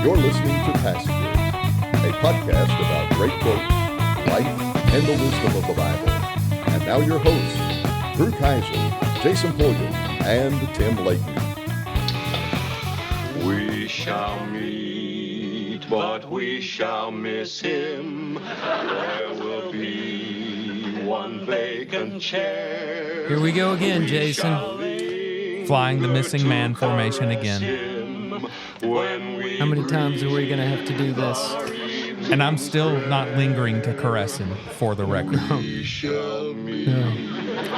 You're listening to Passages, a podcast about great books, life, and the wisdom of the Bible. And now your hosts, Drew Kaiser, Jason Pulliam, and Tim Layton. We shall meet, but we shall miss him. There will be one vacant chair. Here we go again, Jason. Flying the missing man formation again. How many times are we going to have to do this? And I'm still not lingering to caress him, for the record.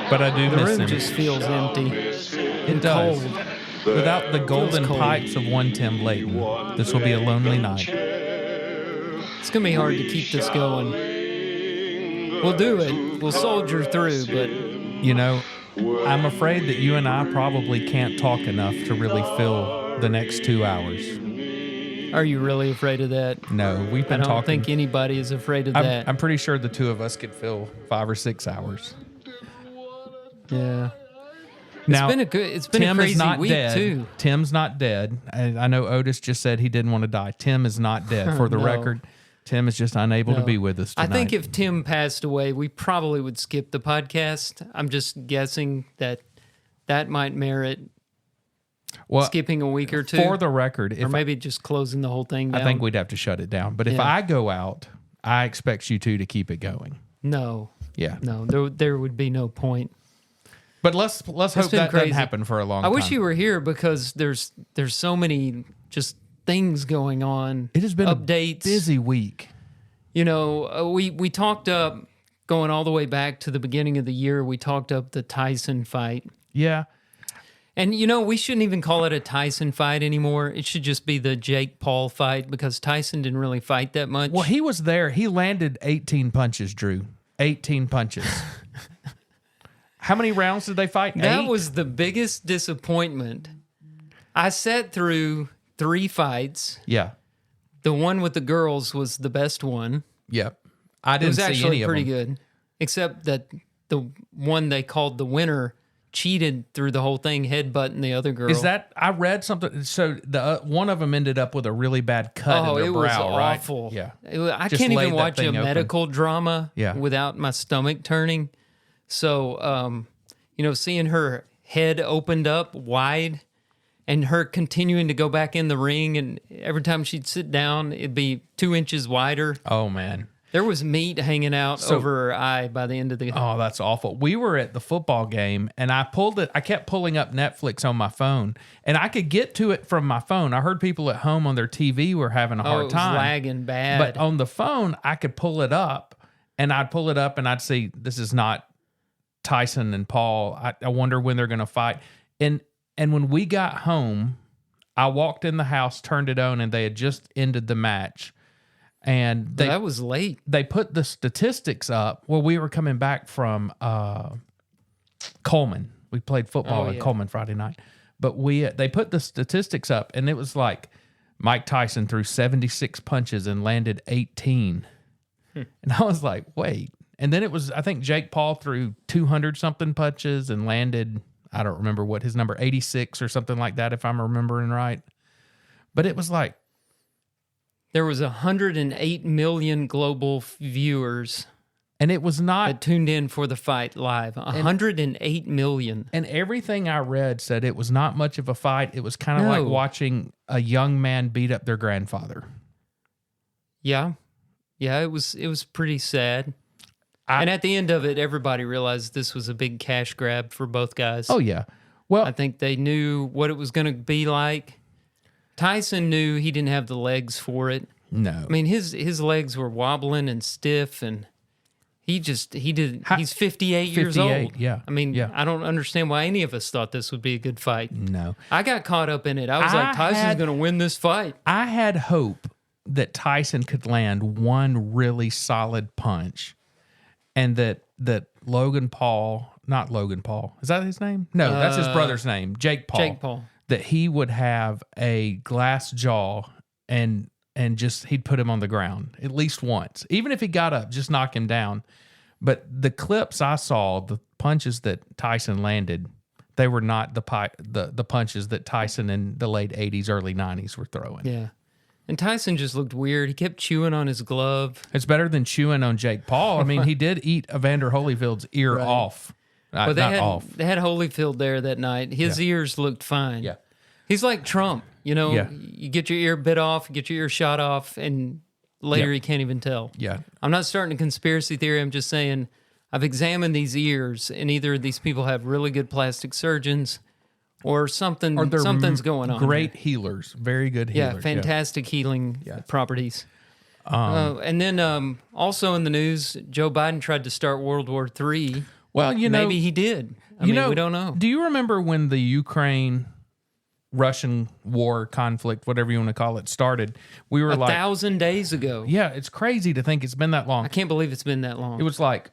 But I do The miss room him. just feels empty. It does. Cold. Without the golden cold. pipes of one Tim Layton, this will be a lonely night. It's going to be hard to keep this going. We'll do it. We'll soldier through, but You know, I'm afraid that you and I probably can't talk enough to really fill the next 2 hours. are you really afraid of that? No, we've I been don't talking. think anybody is afraid of that. I'm pretty sure the two of us could fill 5 or 6 hours. Yeah. Now, It's been Tim a crazy is not week dead. too. Tim's not dead. I know Otis just said he didn't want to die. Tim is not dead. For the No. record, Tim is just unable to No. be with us I tonight. think if Tim passed away, we probably would skip the podcast. I'm just guessing that might merit well, skipping a week or two. for the record, or if maybe just closing the whole thing down. I think we'd have to shut it down. But if Yeah. I go out, I expect you two to keep it going. No, Yeah. there would be no point. But let's hope been that crazy. doesn't happen for a long I time. wish you were here because there's so many just things going on. It has been updates. a busy week. You know, we talked up going all the way back to the beginning of the year. We talked up the Tyson fight. Yeah. And, you know, we shouldn't even call it a Tyson fight anymore. It should just be the Jake Paul fight because Tyson didn't really fight that much. Well, he was there. He landed 18 punches, Drew. 18 punches. How many rounds did they fight? That 8? was the biggest disappointment. I sat through 3 fights. Yeah. The one with the girls was the best one. Yep. I It didn't was see actually any of pretty them. good, except that the one they called the winner cheated through the whole thing, headbutting the other girl. Is that I read something? So the one of them ended up with a really bad cut in their it brow, was right? awful. Yeah, I Just can't laid even that watch a thing open. medical drama Yeah. without my stomach turning. So, you know, seeing her head opened up wide and her continuing to go back in the ring, and every time she'd sit down, it'd be 2 inches wider. Oh man. There was meat hanging out over her eye by the end of the. Oh, that's awful. We were at the football game, and I kept pulling up Netflix on my phone, and I could get to it from my phone. I heard people at home on their TV were having a hard it was time. lagging bad. But on the phone, I could pull it up, and I'd pull it up, and I'd see this is not Tyson and Paul. I wonder when they're going to fight. And when we got home, I walked in the house, turned it on, and they had just ended the match. And that was late. they put the statistics up. Well, we were coming back from Coleman. We played football in Coleman Friday night. But they put the statistics up, and it was like Mike Tyson threw 76 punches and landed 18. And I was like, wait. And then it was, I think Jake Paul threw 200-something punches and landed, I don't remember what his number, 86 or something like that, if I'm remembering right. But it was like, There was 108 million global viewers and it was not. that tuned in for the fight live. 108 million. And everything I read said it was not much of a fight. It was kind of No. like watching a young man beat up their grandfather. Yeah. Yeah, it was pretty sad. And at the end of it, everybody realized this was a big cash grab for both guys. Oh, yeah. Well, I think they knew what it was going to be like. Tyson knew he didn't have the legs for it. no. I mean, his legs were wobbling and stiff, and he's 58 years 58, old. yeah, I mean, yeah. I don't understand why any of us thought this would be a good fight. No. I got caught up in it. I was like, Tyson's going to win this fight. I had hope that Tyson could land one really solid punch and that Logan Paul, not Logan Paul, is that his name? No, that's his brother's name, Jake Paul. Jake Paul. That he would have a glass jaw and just he'd put him on the ground at least once. Even if he got up, just knock him down. But the clips I saw, the punches that Tyson landed, they were not the punches that Tyson in the late 80s, early 90s were throwing. Yeah. And Tyson just looked weird. He kept chewing on his glove. It's better than chewing on Jake Paul. I mean, he did eat Evander Holyfield's ear off. But Not off. They had Holyfield there that night. His ears looked fine. Yeah. He's like Trump. You know, Yeah. you get your ear bit off, you get your ear shot off, and later you can't even tell. Yeah. I'm not starting a conspiracy theory. I'm just saying I've examined these ears, and either these people have really good plastic surgeons or something's going on. Great here. healers. Very good healers. Yeah, fantastic healing properties. And then also in the news, Joe Biden tried to start World War III. Well, maybe he did. I mean, we don't know. Do you remember when the Ukraine-Russian war conflict, whatever you want to call it, started? We were 1,000 days ago. Yeah, it's crazy to think it's been that long. I can't believe it's been that long. It was like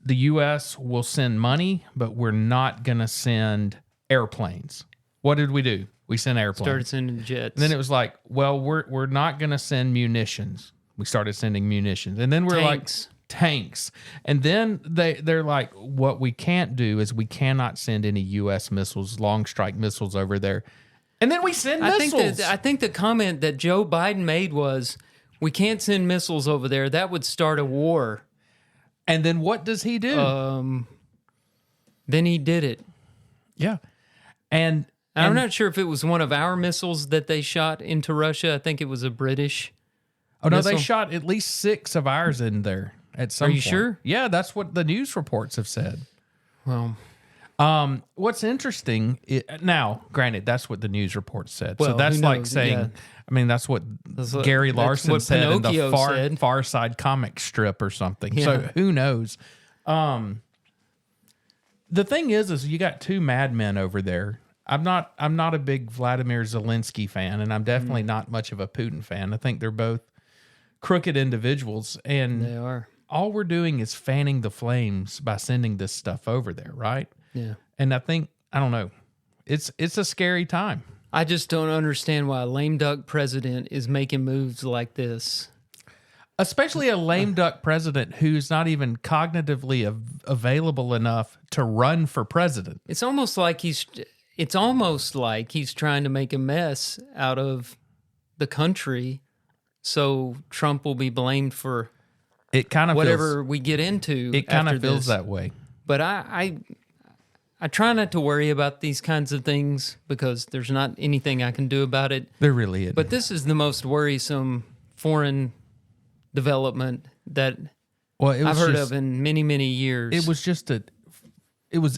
the U.S. will send money, but we're not going to send airplanes. What did we do? We sent airplanes. Started sending jets. And then it was like, well, we're not going to send munitions. We started sending munitions. And then we're Tanks. like, tanks. And then they're like, what we can't do is we cannot send any U.S. missiles, long strike missiles over there. And then we send missiles. I think the comment that Joe Biden made was, we can't send missiles over there. That would start a war. And then what does he do? Then he did it. Yeah. And I'm not sure if it was one of our missiles that they shot into Russia. I think it was a British no, missile. they shot at least 6 of ours in there at some point. Are you sure? Yeah, that's what the news reports have said. Well, what's interesting, now, granted, that's what the news report said. Well, so that's who like knows? saying, Yeah. I mean, that's what Gary Larson what said in the Pinocchio said. Far Side comic strip or something. Yeah. So who knows? The thing is you got 2 madmen over there. I'm not a big Vladimir Zelensky fan, and I'm definitely not much of a Putin fan. I think they're both crooked individuals, and they are. All we're doing is fanning the flames by sending this stuff over there, right? Yeah. And I don't know. It's a scary time. I just don't understand why a lame duck president is making moves like this. Especially a lame duck president who's not even cognitively available enough to run for president. It's almost like he's trying to make a mess out of the country, so Trump will be blamed for It kind of whatever we get into. It kind after of feels this. that way. But I try not to worry about these kinds of things because there's not anything I can do about it. There really is. But this is the most worrisome foreign development that I've heard of in many, many years. It was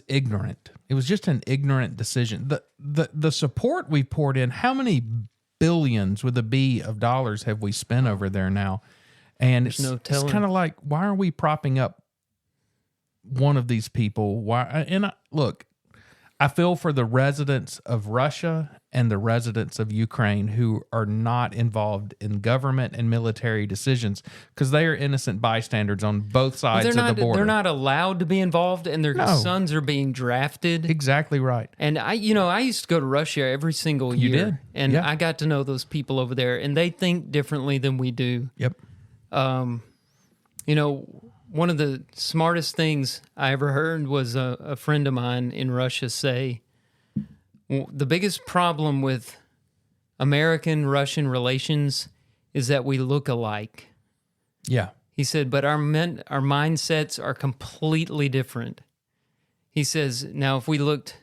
ignorant. It was just an ignorant decision. The support we poured in, how many billions with a B of dollars have we spent over there now? And it's kind of like, why are we propping up one of these people? Why? Look, I feel for the residents of Russia and the residents of Ukraine who are not involved in government and military decisions because they are innocent bystanders on both sides of the border. They're not allowed to be involved, and their sons are being drafted. Exactly right. And I used to go to Russia every single year. You did? And Yeah. I got to know those people over there, and they think differently than we do. Yep. One of the smartest things I ever heard was a friend of mine in Russia say, the biggest problem with American-Russian relations is that we look alike. Yeah. He said, but our mindsets are completely different. He says, now if we looked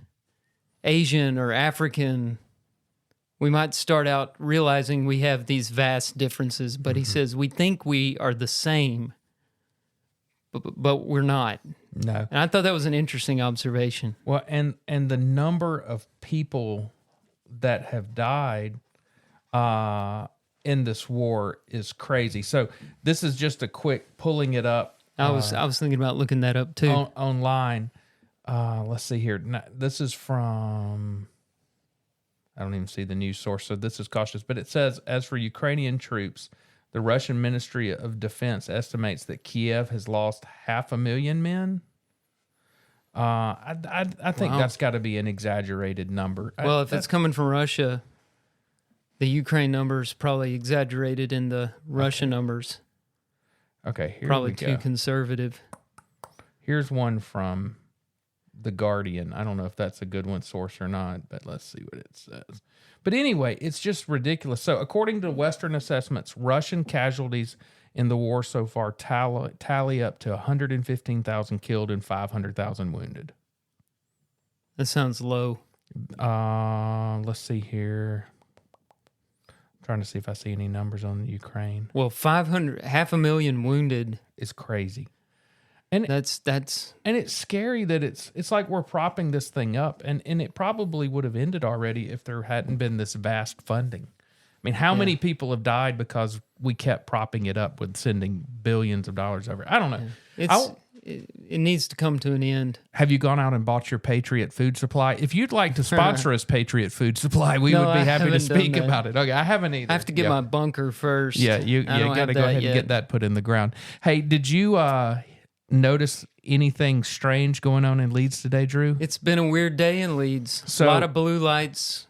Asian or African, we might start out realizing we have these vast differences, but he says, we think we are the same, but we're not. No. And I thought that was an interesting observation. Well, and the number of people that have died in this war is crazy. So this is just a quick pulling it up. I was thinking about looking that up too. Online. Let's see here. This is from, I don't even see the news source, so this is cautious. But it says, as for Ukrainian troops, the Russian Ministry of Defense estimates that Kiev has lost 500,000 men. I think that's got to be an exaggerated number. Well, if it's coming from Russia, the Ukraine number is probably exaggerated in the Russia numbers. Okay, here Probably we too go. conservative. Here's one from The Guardian. I don't know if that's a good one source or not, but let's see what it says. But anyway, it's just ridiculous. So according to Western assessments, Russian casualties in the war so far tally up to 115,000 killed and 500,000 wounded. That sounds low. Let's see here. I'm trying to see if I see any numbers on Ukraine. Well, 500,000 wounded is crazy. And that's and it's scary that it's like we're propping this thing up, and it probably would have ended already if there hadn't been this vast funding. I mean, how many people have died because we kept propping it up with sending billions of dollars over? I don't know. It needs to come to an end. Have you gone out and bought your Patriot Food Supply? If you'd like to sponsor us, Patriot Food Supply, we would be happy to speak about it. Okay, I haven't either. I have to get my bunker first. Yeah, you got to go ahead and get that put in the ground. Hey, did you notice anything strange going on in Leeds today, Drew? It's been a weird day in Leeds. So, a lot of blue lights,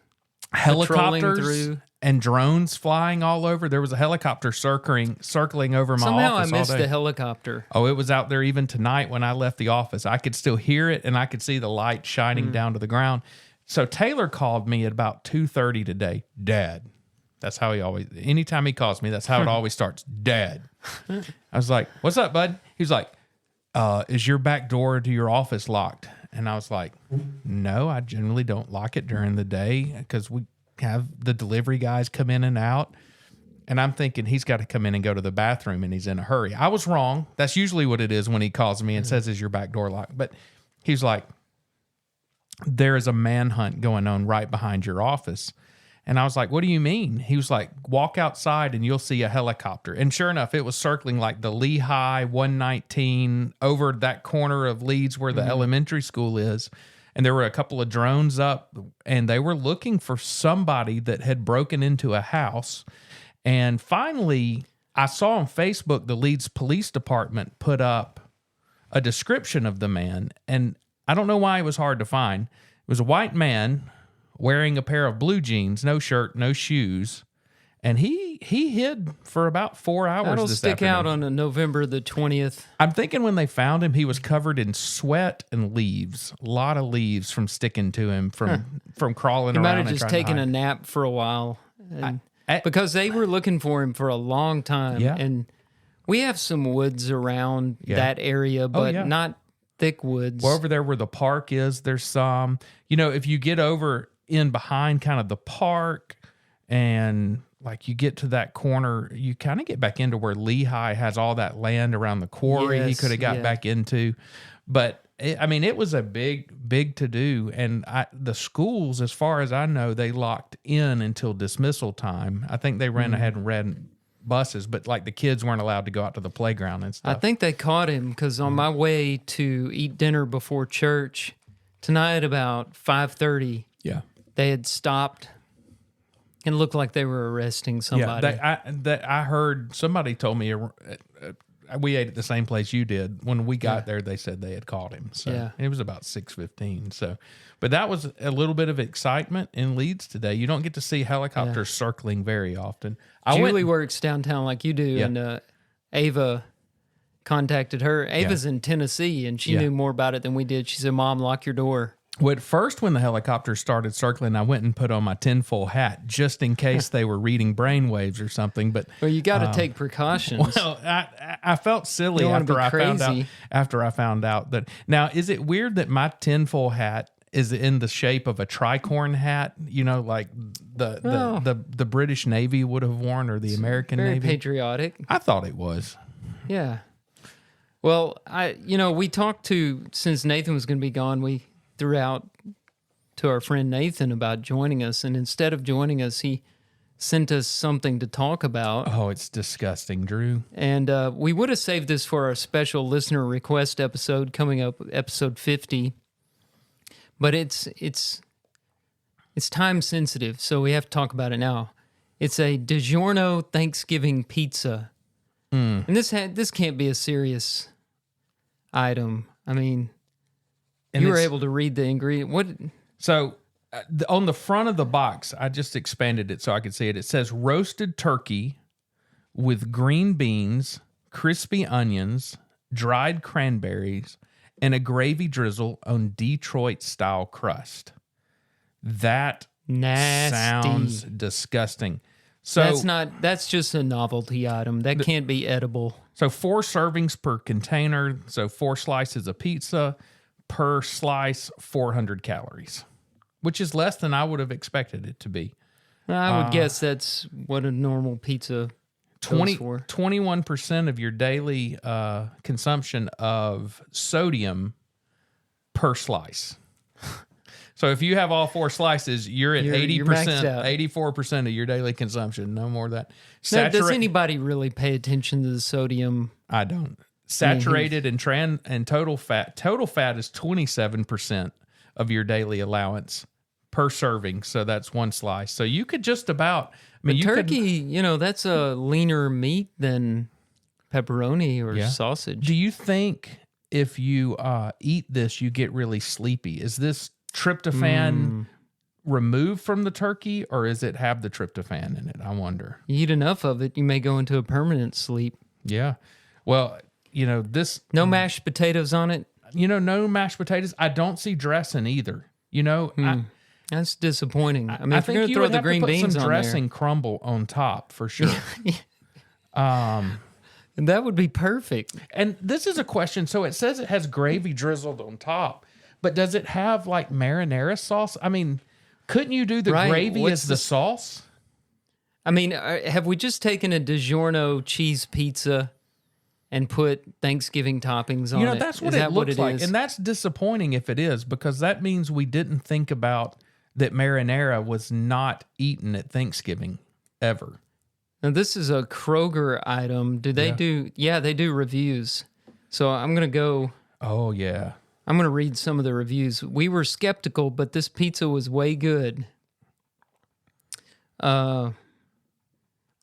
helicopters and drones flying all over. There was a helicopter circling over my Somehow office. I missed all day. the helicopter. Oh, it was out there even tonight when I left the office. I could still hear it, and I could see the light shining down to the ground. So Taylor called me at about 2:30 today. Dad. That's how he always, anytime he calls me, that's how it always starts. Dad. I was like, what's up, bud? He's like, is your back door to your office locked? And I was like, no, I generally don't lock it during the day because we have the delivery guys come in and out. And I'm thinking he's got to come in and go to the bathroom and he's in a hurry. I was wrong. That's usually what it is when he calls me and says, is your back door locked? But he's like, there is a manhunt going on right behind your office. And I was like, what do you mean? He was like, walk outside and you'll see a helicopter. And sure enough, it was circling like the Lehigh 119 over that corner of Leeds where the elementary school is. And there were a couple of drones up and they were looking for somebody that had broken into a house. And finally, I saw on Facebook, the Leeds Police Department put up a description of the man. And I don't know why it was hard to find. It was a white man wearing a pair of blue jeans, no shirt, no shoes. And he hid for about 4 hours. That'll this stick afternoon. out on November the 20th. I'm thinking when they found him, he was covered in sweat and leaves. A lot of leaves from sticking to him from crawling He around. might have just taken a nap for a while. Because they were looking for him for a long time. Yeah. And we have some woods around that area, but not thick woods. Well, over there where the park is, there's some. You know, if you get over in behind kind of the park and like you get to that corner, you kind of get back into where Lehigh has all that land around the quarry he could have got back into. But it was a big to do. And the schools, as far as I know, they locked in until dismissal time. I think they ran ahead and ran buses, but like the kids weren't allowed to go out to the playground and stuff. I think they caught him because on my way to eat dinner before church tonight about 5:30, they had stopped. It looked like they were arresting somebody. Yeah, I heard somebody told me we ate at the same place you did. When we got there, they said they had caught him. So it was about 6:15. So, but that was a little bit of excitement in Leeds today. You don't get to see helicopters circling very often. Julie works downtown like you do, and Ava contacted her. Ava's in Tennessee, and she knew more about it than we did. She said, "Mom, lock your door." Well, at first, when the helicopters started circling, I went and put on my tinfoil hat just in case they were reading brainwaves or something. But you got to take precautions. Well, I felt silly after I found out that. Now, is it weird that my tinfoil hat is in the shape of a tricorn hat? You know, like the British Navy would have worn, or the American Very Navy. Patriotic. I thought it was. Yeah. Well, we talked since Nathan was going to be gone, we threw out to our friend Nathan about joining us, and instead of joining us, he sent us something to talk about. Oh, it's disgusting, Drew. And we would have saved this for our special listener request episode coming up, episode 50. But it's time sensitive, so we have to talk about it now. It's a DiGiorno Thanksgiving pizza, and this can't be a serious item. I mean. And you were able to read the ingredient. What? So on the front of the box, I just expanded it so I could see it. It says roasted turkey with green beans, crispy onions, dried cranberries, and a gravy drizzle on Detroit-style crust. That Nasty. sounds disgusting. So that's just a novelty item. That can't be edible. So 4 servings per container. So 4 slices of pizza per slice, 400 calories, which is less than I would have expected it to be. I would guess that's what a normal pizza goes for. 21% of your daily consumption of sodium per slice. So if you have all 4 slices, you're at 80%, maxed out. 84% of your daily consumption. No more of that. Now, does anybody really pay attention to the sodium? I don't. Saturated and total fat. Total fat is 27% of your daily allowance per serving. So that's 1 slice. So you could just about. Turkey, that's a leaner meat than pepperoni or sausage. Do you think if you eat this, you get really sleepy? Is this tryptophan removed from the turkey, or is it have the tryptophan in it? I wonder. You eat enough of it, you may go into a permanent sleep. Yeah. Well, this. No mashed potatoes on it? No mashed potatoes. I don't see dressing either. That's disappointing. I mean, if you're going to throw the green beans on there. Some dressing crumble on top for sure. And that would be perfect. And this is a question. So it says it has gravy drizzled on top, but does it have like marinara sauce? I mean, couldn't you do the gravy as the sauce? I mean, have we just taken a DiGiorno cheese pizza and put Thanksgiving toppings on it? That's what it looks like. And that's disappointing if it is, because that means we didn't think about that marinara was not eaten at Thanksgiving ever. Now, this is a Kroger item. Do they do? Yeah, they do reviews. So I'm going to go. Oh, yeah. I'm going to read some of the reviews. We were skeptical, but this pizza was way good. I'm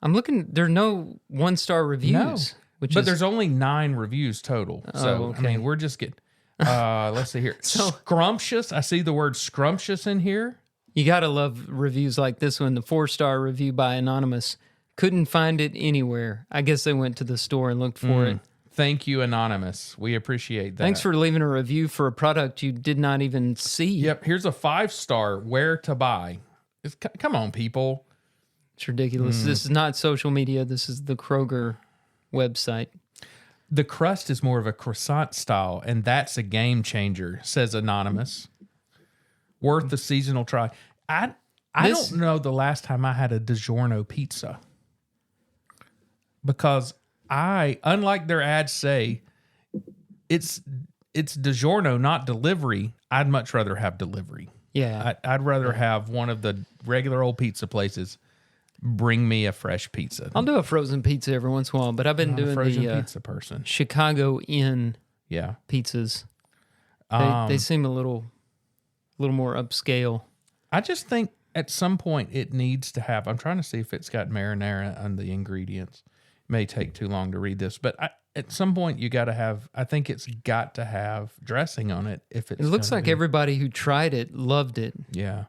looking. There are no 1-star reviews. No. But there's only 9 reviews total. So, okay. I mean, we're just getting... let's see here. Scrumptious. I see the word scrumptious in here. You got to love reviews like this one. The 4-star review by Anonymous. Couldn't find it anywhere. I guess they went to the store and looked for it. Thank you, Anonymous. We appreciate that. Thanks for leaving a review for a product you did not even see. Yep. Here's a 5-star. Where to buy. Come on, people. It's ridiculous. This is not social media. This is the Kroger website. The crust is more of a croissant style, and that's a game changer, says Anonymous. Worth the seasonal try. I don't know the last time I had a DiGiorno pizza, because unlike their ads say, it's DiGiorno, not delivery. I'd much rather have delivery. Yeah. I'd rather have one of the regular old pizza places bring me a fresh pizza. I'll do a frozen pizza every once in a while, but I've been doing frozen the pizza person. Chicago Inn pizzas. They seem a little more upscale. I just think at some point it needs to have. I'm trying to see if it's got marinara on the ingredients. It may take too long to read this, but at some point you got to have. I think it's got to have dressing on it. It looks like everybody who tried it loved it. Yeah.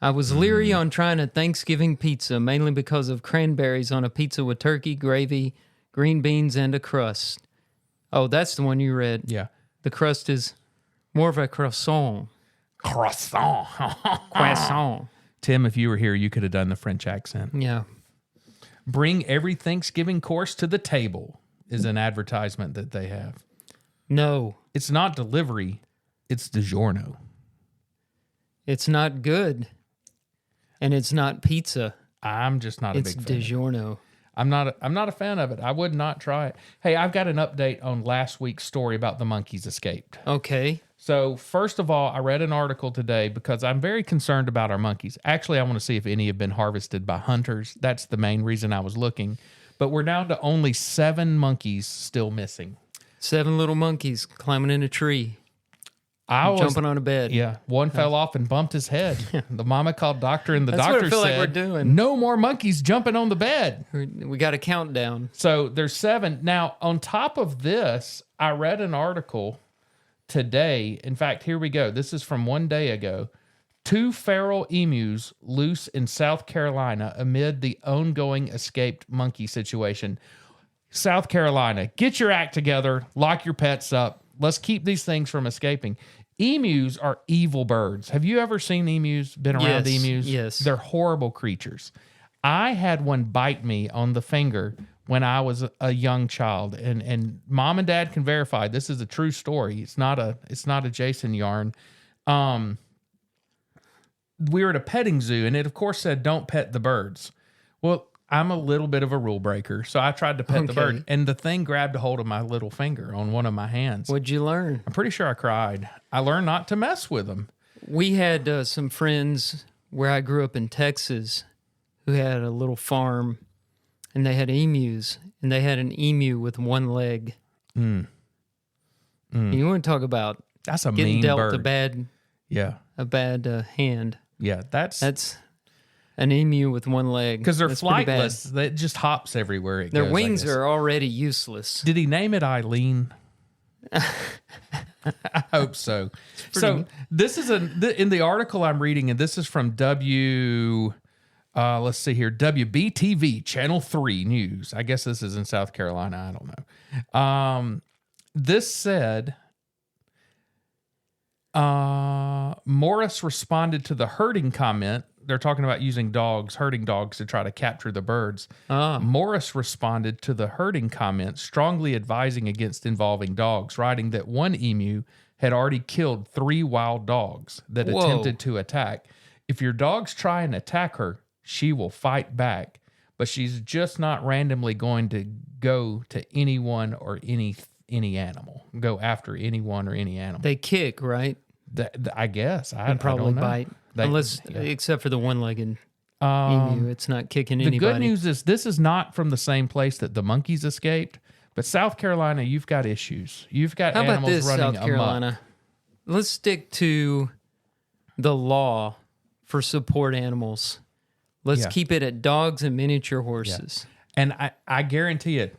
I was leery on trying a Thanksgiving pizza, mainly because of cranberries on a pizza with turkey, gravy, green beans, and a crust. Oh, that's the one you read. Yeah. The crust is more of a croissant. Croissant. Croissant. Tim, if you were here, you could have done the French accent. Yeah. Bring every Thanksgiving course to the table is an advertisement that they have. No. It's not delivery. It's DiGiorno. It's not good. And it's not pizza. I'm just not a big fan. It's DiGiorno. I'm not a fan of it. I would not try it. Hey, I've got an update on last week's story about the monkeys escaped. Okay. So first of all, I read an article today because I'm very concerned about our monkeys. Actually, I want to see if any have been harvested by hunters. That's the main reason I was looking. But we're down to only 7 monkeys still missing. 7 little monkeys climbing in a tree. Jumping on a bed. Yeah. One fell off and bumped his head. The mama called doctor, and the That's doctor what I feel said, like we're doing. No more monkeys jumping on the bed. We got a countdown. So there's 7. Now, on top of this, I read an article today. In fact, here we go. This is from one day ago. 2 feral emus loose in South Carolina amid the ongoing escaped monkey situation. South Carolina, get your act together, lock your pets up. let's keep these things from escaping. Emus are evil birds. Have you ever seen emus, been around emus? Yes. They're horrible creatures. I had one bite me on the finger when I was a young child, and mom and dad can verify this is a true story. It's not a Jason yarn. We were at a petting zoo, and it of course said don't pet the birds. Well, I'm a little bit of a rule breaker, so I tried to pet the bird, and the thing grabbed a hold of my little finger on one of my hands. What'd you learn? I'm pretty sure I cried. I learned not to mess with them. We had some friends where I grew up in Texas who had a little farm, and they had emus, and they had an emu with one leg. You want to talk about That's a getting mean dealt bird. a bad hand. Yeah, that's an emu with one leg. because they're That's pretty bad. flightless. It just hops everywhere it Their goes, I wings guess. are already useless. Did he name it Eileen? I hope so. So this is in the article I'm reading, and this is from let's see here, WBTV Channel 3 News. I guess this is in South Carolina. I don't know. This said, Morris responded to the herding comment. They're talking about using herding dogs to try to capture the birds. Morris responded to the herding comment, strongly advising against involving dogs, writing that one emu had already killed 3 wild dogs that attempted to attack. If your dogs try and attack her, she will fight back, but she's just not randomly going to go to anyone or any animal. Go after anyone or any animal. They kick, right? I guess. And probably I don't know. bite. Except for the one-legged emu. It's not kicking The anybody. good news is this is not from the same place that the monkeys escaped, but South Carolina, you've got issues. You've got How about animals this, running South Carolina? amok. Let's stick to the law for support animals. Let's keep it at dogs and miniature horses. And I guarantee it,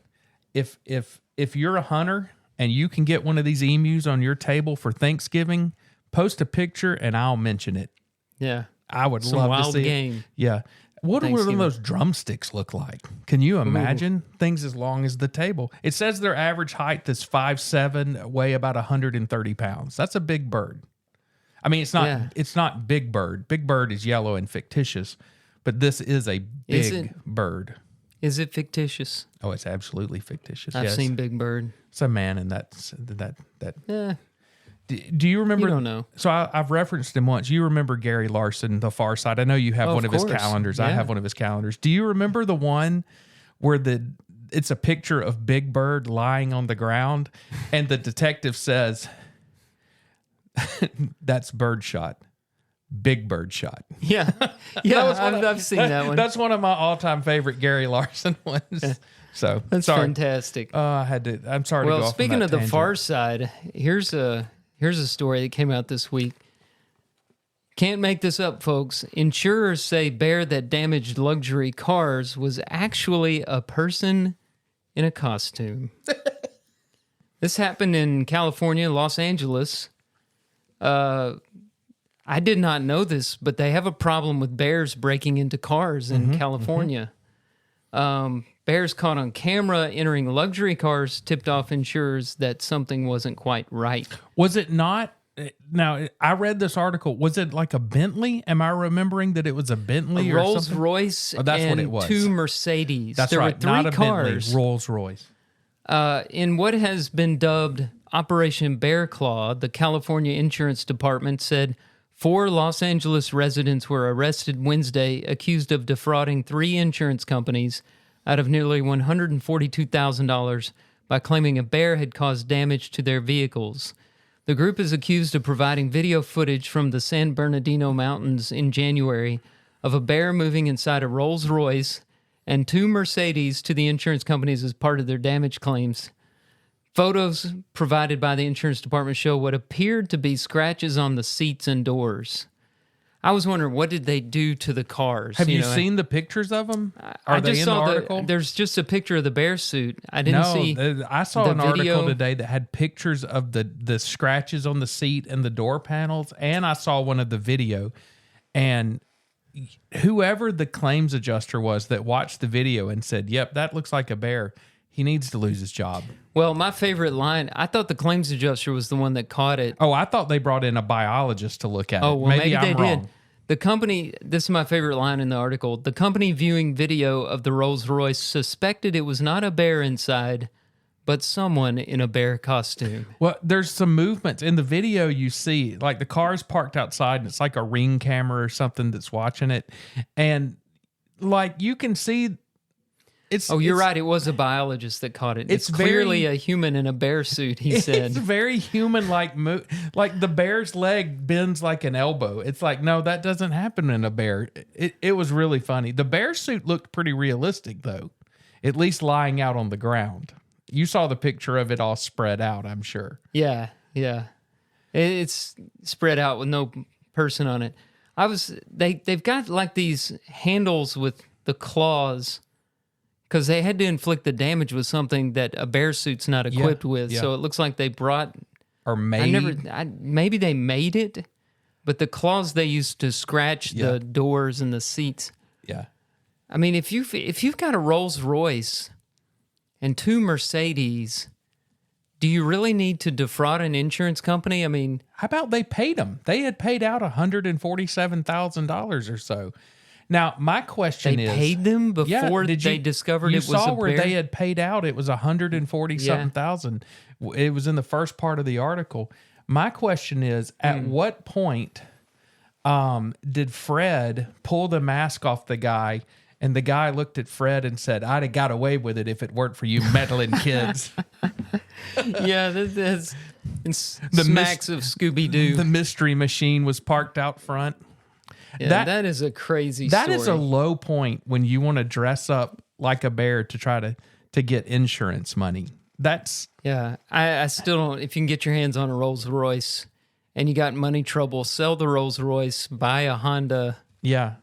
if you're a hunter and you can get one of these emus on your table for Thanksgiving, post a picture and I'll mention it. Yeah. I would Some love wild to see game. it. Yeah. What would one of those drumsticks look like? Can you imagine things as long as the table? It says their average height is 5'7", weigh about 130 pounds. That's a big bird. I mean, it's not Big Bird. Big Bird is yellow and fictitious, but this is a big bird. Is it fictitious? Oh, it's absolutely fictitious. I've seen Big Bird. It's a man, and that. Yeah. Do you remember? You don't know. So I've referenced him once. You remember Gary Larson, The Far Side? I know you have one of his calendars. Yeah. I have one of his calendars. Do you remember the one where it's a picture of Big Bird lying on the ground, and the detective says, "That's bird shot, Big Bird shot." Yeah. Yeah, I've seen that one. That's one of my all-time favorite Gary Larson ones. So That's fantastic. I'm sorry to go off on speaking that of the tangent. Far Side, here's a story that came out this week. Can't make this up, folks. Insurers say bear that damaged luxury cars was actually a person in a costume. This happened in California, Los Angeles. I did not know this, but they have a problem with bears breaking into cars in California. Bears caught on camera entering luxury cars tipped off insurers that something wasn't quite right. Was it not? Now, I read this article. Was it like a Bentley? Am I remembering that it was a Bentley A or Rolls something? Royce that's and what it was. 2 Mercedes. That's there right. were 3 not a cars. Bentley, Rolls Royce. In what has been dubbed Operation Bear Claw, the California Insurance Department said 4 Los Angeles residents were arrested Wednesday accused of defrauding 3 insurance companies out of nearly $142,000 by claiming a bear had caused damage to their vehicles. The group is accused of providing video footage from the San Bernardino Mountains in January of a bear moving inside a Rolls Royce and 2 Mercedes to the insurance companies as part of their damage claims. Photos provided by the insurance department show what appeared to be scratches on the seats and doors. I was wondering, what did they do to the cars? Have you seen the pictures of them? Are they in the article? There's just a picture of the bear suit. I didn't see. I saw the an video. article today that had pictures of the scratches on the seat and the door panels, and I saw one of the video. And whoever the claims adjuster was that watched the video and said, "Yep, that looks like a bear," He needs to lose his job. Well, my favorite line, I thought the claims adjuster was the one that caught it. Oh, I thought they brought in a biologist to look at it. Oh, well, maybe I'm they wrong. did. The company, this is my favorite line in the article. The company viewing video of the Rolls Royce suspected it was not a bear inside, but someone in a bear costume. Well, there's some movements in the video. You see, like the car's parked outside, and it's like a Ring camera or something that's watching it, and like you can see. You're right. It was a biologist that caught it. It's clearly a human in a bear suit, he said. It's very human-like move. Like the bear's leg bends like an elbow. It's like, no, that doesn't happen in a bear. It was really funny. The bear suit looked pretty realistic, though, at least lying out on the ground. You saw the picture of it all spread out, I'm sure. Yeah. It's spread out with no person on it. They've got like these handles with the claws, because they had to inflict the damage with something that a bear suit's not equipped with. Yeah. So it looks like they brought... Or made... maybe they made it, but the claws they used to scratch the doors and the seats. Yeah. I mean, if you've got a Rolls Royce and 2 Mercedes, do you really need to defraud an insurance company? I mean... How about they paid them? They had paid out $147,000 or so. Now, my question is... They paid them before they discovered it was a bear? You saw where they had paid out. It was $140,000. It was in the first part of the article. My question is, at what point did Fred pull the mask off the guy, and the guy looked at Fred and said, I'd have got away with it if it weren't for you meddling kids? Yeah, that's smacks of Scooby-Doo. The mystery machine was parked out front. Yeah, that is a crazy story. That is a low point when you want to dress up like a bear to try to get insurance money. That's... Yeah, I still don't... If you can get your hands on a Rolls Royce and you got money trouble, sell the Rolls Royce, buy a Honda. Yeah.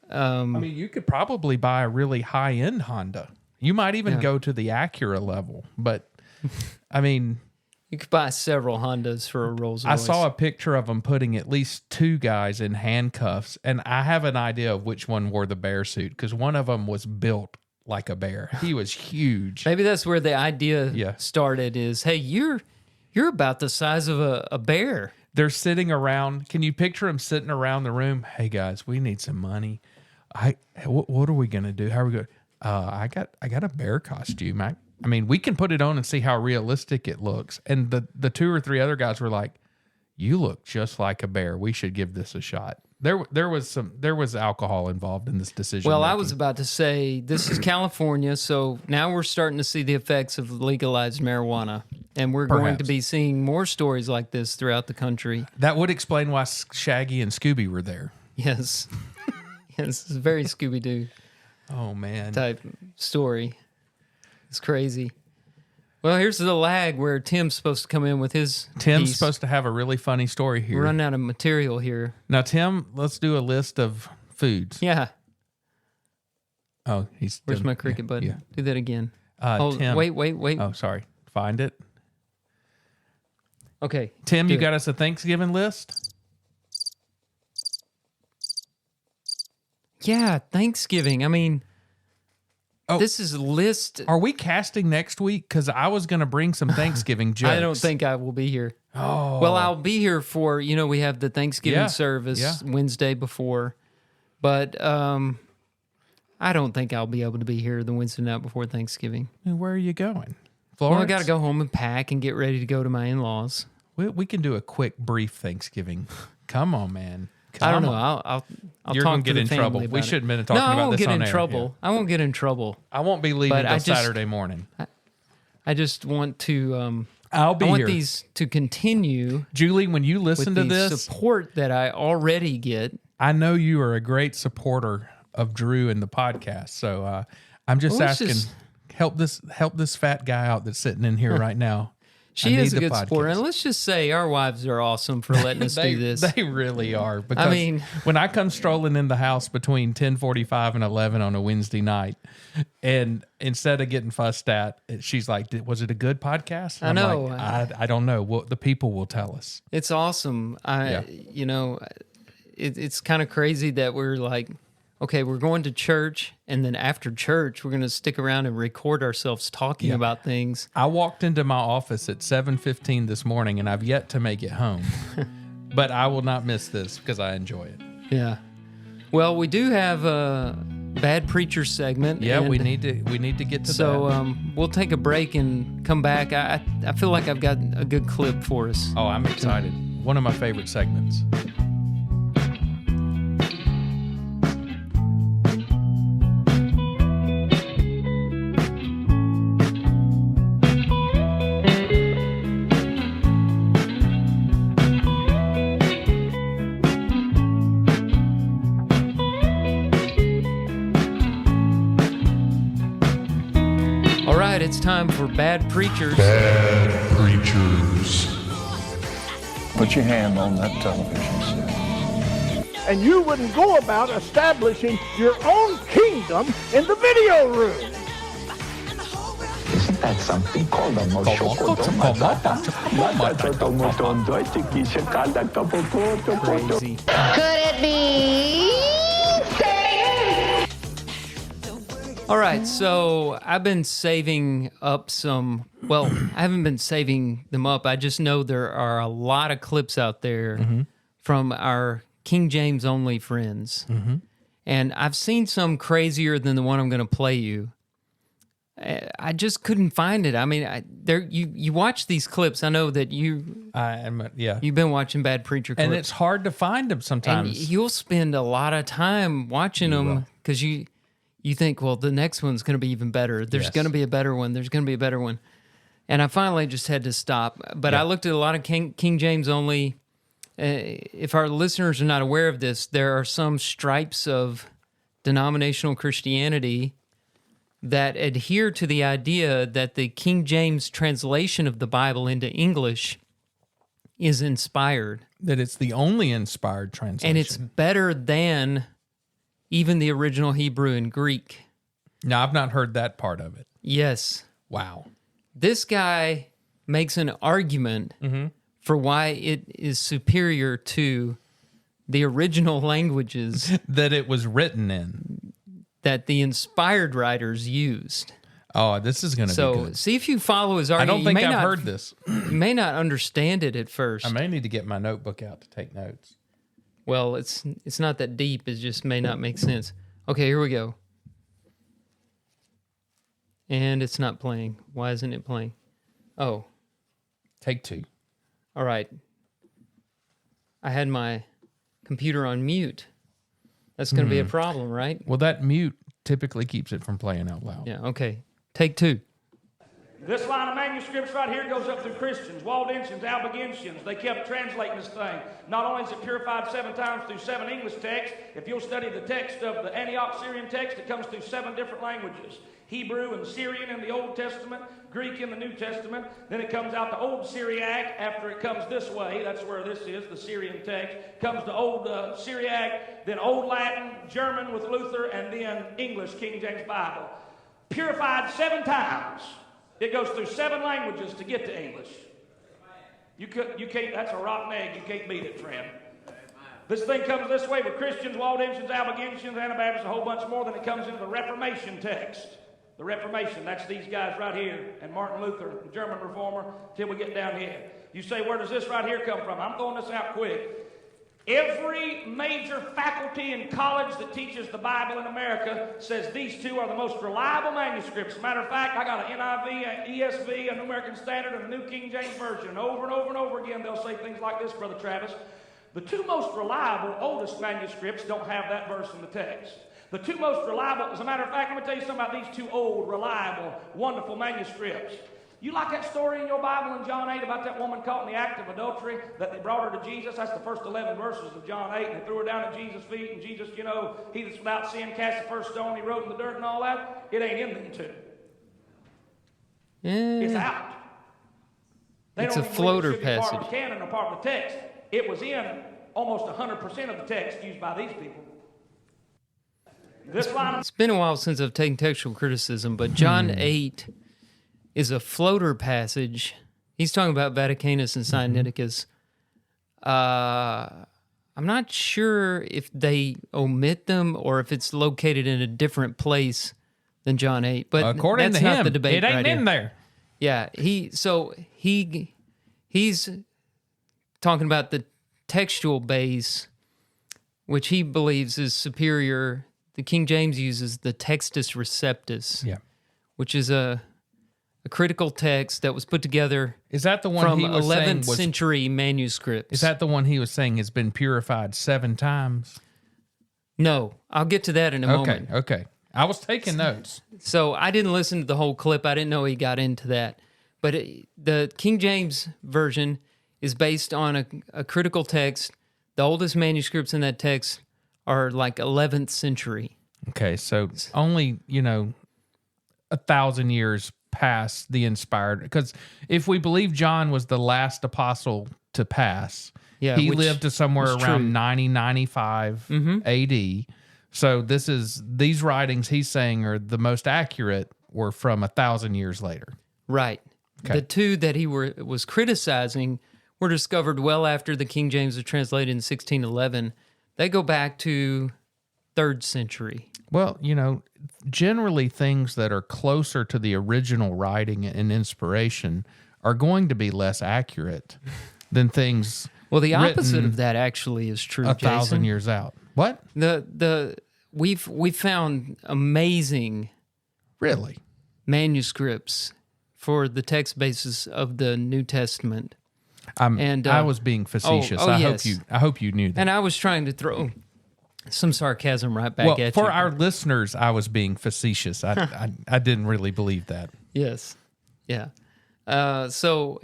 I mean, you could probably buy a really high-end Honda. You might even go to the Acura level, but I mean... You could buy several Hondas for a Rolls Royce. I saw a picture of them putting at least 2 guys in handcuffs, and I have an idea of which one wore the bear suit, because one of them was built like a bear. He was huge. Maybe that's where the idea started is, hey, you're about the size of a bear. They're sitting around. Can you picture them sitting around the room? Hey, guys, we need some money. What are we going to do? How are we going? I got a bear costume. I mean, we can put it on and see how realistic it looks. And the 2 or 3 other guys were like, "You look just like a bear. We should give this a shot." There was alcohol involved in this decision. Well, I was about to say, this is California, so now we're starting to see the effects of legalized marijuana, and we're going to be seeing more stories like this throughout the country. That would explain why Shaggy and Scooby were there. Yes. Yes, it's a very Scooby-Doo Oh man. type story. It's crazy. Well, here's the lag where Tim's supposed to come in with his Tim's piece. supposed to have a really funny story here. We're running out of material here. Now, Tim, let's do a list of foods. Yeah. Oh, Where's my cricket button? Yeah. Do that again. Tim. Wait. Oh, sorry. Find it. Okay. Tim, do you it. got us a Thanksgiving list? Yeah, Thanksgiving. I mean, this is a list. Are we casting next week? Because I was going to bring some Thanksgiving jokes. I don't think I will be here. Oh. Well, I'll be here for, we have the Thanksgiving service Wednesday before. But I don't think I'll be able to be here the Wednesday night before Thanksgiving. Where are you going? Florence? Well, I got to go home and pack and get ready to go to my in-laws. We can do a quick, brief Thanksgiving. Come on, man. I don't know. I'll You're talk going to to get in trouble. about We it. shouldn't have been talking about this on air. No, I won't get in trouble. Yeah. I won't get in trouble. I won't be leaving until Saturday morning. I just want to... I'll be I want here. these to continue. Julie, when you listen to with the this, support that I already get. I know you are a great supporter of Drew and the podcast. So I'm just asking, help this fat guy out that's sitting in here right now. She is a good supporter. And let's just say our wives are awesome for letting us do this. They really are. Because when I come strolling in the house between 10:45 and 11 on a Wednesday night, and instead of getting fussed at, she's like, "Was it a good podcast?" I know. Like, I don't know. Well, the people will tell us. It's awesome. It's kind of crazy that we're like, okay, we're going to church, and then after church, we're going to stick around and record ourselves talking about things. I walked into my office at 7:15 this morning, and I've yet to make it home. But I will not miss this because I enjoy it. Yeah. Well, we do have a Bad Preacher segment. Yeah, we need to get to that. So we'll take a break and come back. I feel like I've got a good clip for us. Oh, I'm excited. One of my favorite segments. It's time for Bad Preachers. Bad Preachers. Put your hand on that television set. And you wouldn't go about establishing your own kingdom in the video room. Isn't that something called a Crazy. Could it be Satan? All right, so I've been saving up some. Well, I haven't been saving them up. I just know there are a lot of clips out there from our King James only friends. And I've seen some crazier than the one I'm going to play you. I just couldn't find it. I mean, you watch these clips. I know that you've been watching Bad Preacher clips. And it's hard to find them sometimes. And you'll spend a lot of time watching them because you think, well, the next one's going to be even better. There's going to be a better one. There's going to be a better one. And I finally just had to stop. But I looked at a lot of King James only. If our listeners are not aware of this, there are some stripes of denominational Christianity that adhere to the idea that the King James translation of the Bible into English is inspired. That it's the only inspired translation. And it's better than even the original Hebrew and Greek. Now, I've not heard that part of it. Yes. Wow. This guy makes an argument for why it is superior to the original languages that it was written in, that the inspired writers used. Oh, this is going to be good. So, see if you follow his argument. I don't think I've heard this. You may not understand it at first. I may need to get my notebook out to take notes. Well, it's not that deep. It just may not make sense. Okay, here we go. And it's not playing. Why isn't it playing? Oh. Take two. All right. I had my computer on mute. That's going to be a problem, right? Well, that mute typically keeps it from playing out loud. Yeah, okay. Take two. This line of manuscripts right here goes up through Christians, Waldensians, Albigensians. They kept translating this thing. Not only is it purified 7 times through 7 English texts, if you'll study the text of the Antioch Syrian text, it comes through 7 different languages. Hebrew and Syrian in the Old Testament, Greek in the New Testament. Then it comes out to Old Syriac after it comes this way. That's where this is, the Syrian text. Comes to Old Syriac, then Old Latin, German with Luther, and then English, King James Bible. Purified 7 times. It goes through 7 languages to get to English. You can't, that's a rotten egg. You can't beat it, friend. This thing comes this way with Christians, Waldensians, Albigensians, Anabaptists, a whole bunch more. Then it comes into the Reformation text. The Reformation, that's these guys right here, and Martin Luther, the German reformer, till we get down here. You say, where does this right here come from? I'm throwing this out quick. Every major faculty in college that teaches the Bible in America says these 2 are the most reliable manuscripts. As a matter of fact, I got an NIV, an ESV, a New American Standard, and a New King James Version. And over and over and over again, they'll say things like this, Brother Travis. The 2 most reliable, oldest manuscripts don't have that verse in the text. The 2 most reliable, as a matter of fact, let me tell you something about these 2 old, reliable, wonderful manuscripts. You like that story in your Bible in John 8 about that woman caught in the act of adultery, that they brought her to Jesus? That's the first 11 verses of John 8, and they threw her down at Jesus' feet, and Jesus, you know, he that's without sin cast the first stone, he wrote in the dirt and all that. It ain't in them 2. It's out. It's a floater passage. Part of the canon or part of the text. It was in almost 100% of the text used by these people. It's been a while since I've taken textual criticism, but John 8 is a floater passage. He's talking about Vaticanus and Sinaiticus. I I'm not sure if they omit them or if it's located in a different place than John 8. But according that's to not him, the debate it ain't right in here. there. Yeah, he's talking about the textual base, which he believes is superior. The King James uses the Textus Receptus, which is a critical text that was put together Is that the one from he was 11th saying was, century manuscripts. Is that the one he was saying has been purified 7 times? No, I'll get to that in a moment. Okay. I was taking notes. So I didn't listen to the whole clip. I didn't know he got into that. But the King James Version is based on a critical text. The oldest manuscripts in that text are like 11th century. Okay, so only, 1,000 years past the inspired. Because if we believe John was the last apostle to pass, he lived to somewhere around 90-95 AD. So these writings he's saying are the most accurate were from 1,000 years later. Right. Okay. The two that he was criticizing were discovered well after the King James was translated in 1611. They go back to 3rd century. Well, generally things that are closer to the original writing and inspiration are going to be less accurate than things. Well, the opposite of that actually is true. 1,000 years out. What? We've found amazing, really, manuscripts for the text basis of the New Testament. I was being facetious. I hope you knew that. And I was trying to throw some sarcasm right back at you. For our listeners, I was being facetious. I didn't really believe that. Yes. Yeah. So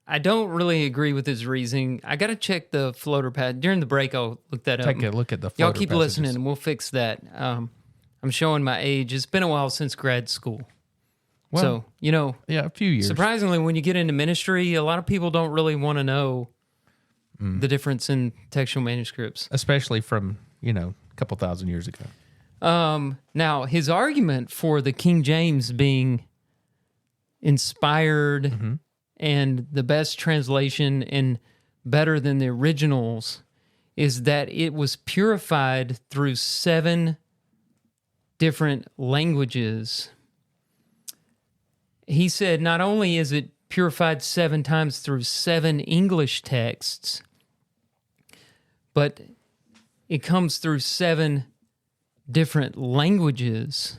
I don't really agree with his reasoning. I got to check the floater pad. During the break, I'll look that up. Take a look at the floater Y'all keep passages. listening, and we'll fix that. I'm showing my age. It's been a while since grad school. Well, so, a few years. Surprisingly, when you get into ministry, a lot of people don't really want to know the difference in textual manuscripts. Especially from, a couple thousand years ago. Now, his argument for the King James being inspired and the best translation and better than the originals is that it was purified through 7 different languages. He said not only is it purified 7 times through 7 English texts, but it comes through 7 different languages.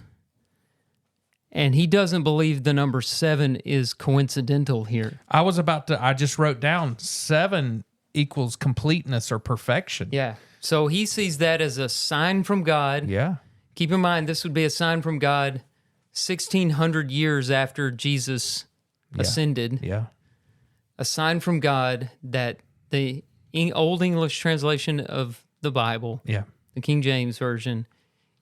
And he doesn't believe the number 7 is coincidental here. I just wrote down 7 equals completeness or perfection. Yeah. So he sees that as a sign from God. Yeah. Keep in mind, this would be a sign from God 1,600 years after Jesus ascended. Yeah. A sign from God that the Old English translation of the Bible, the King James Version,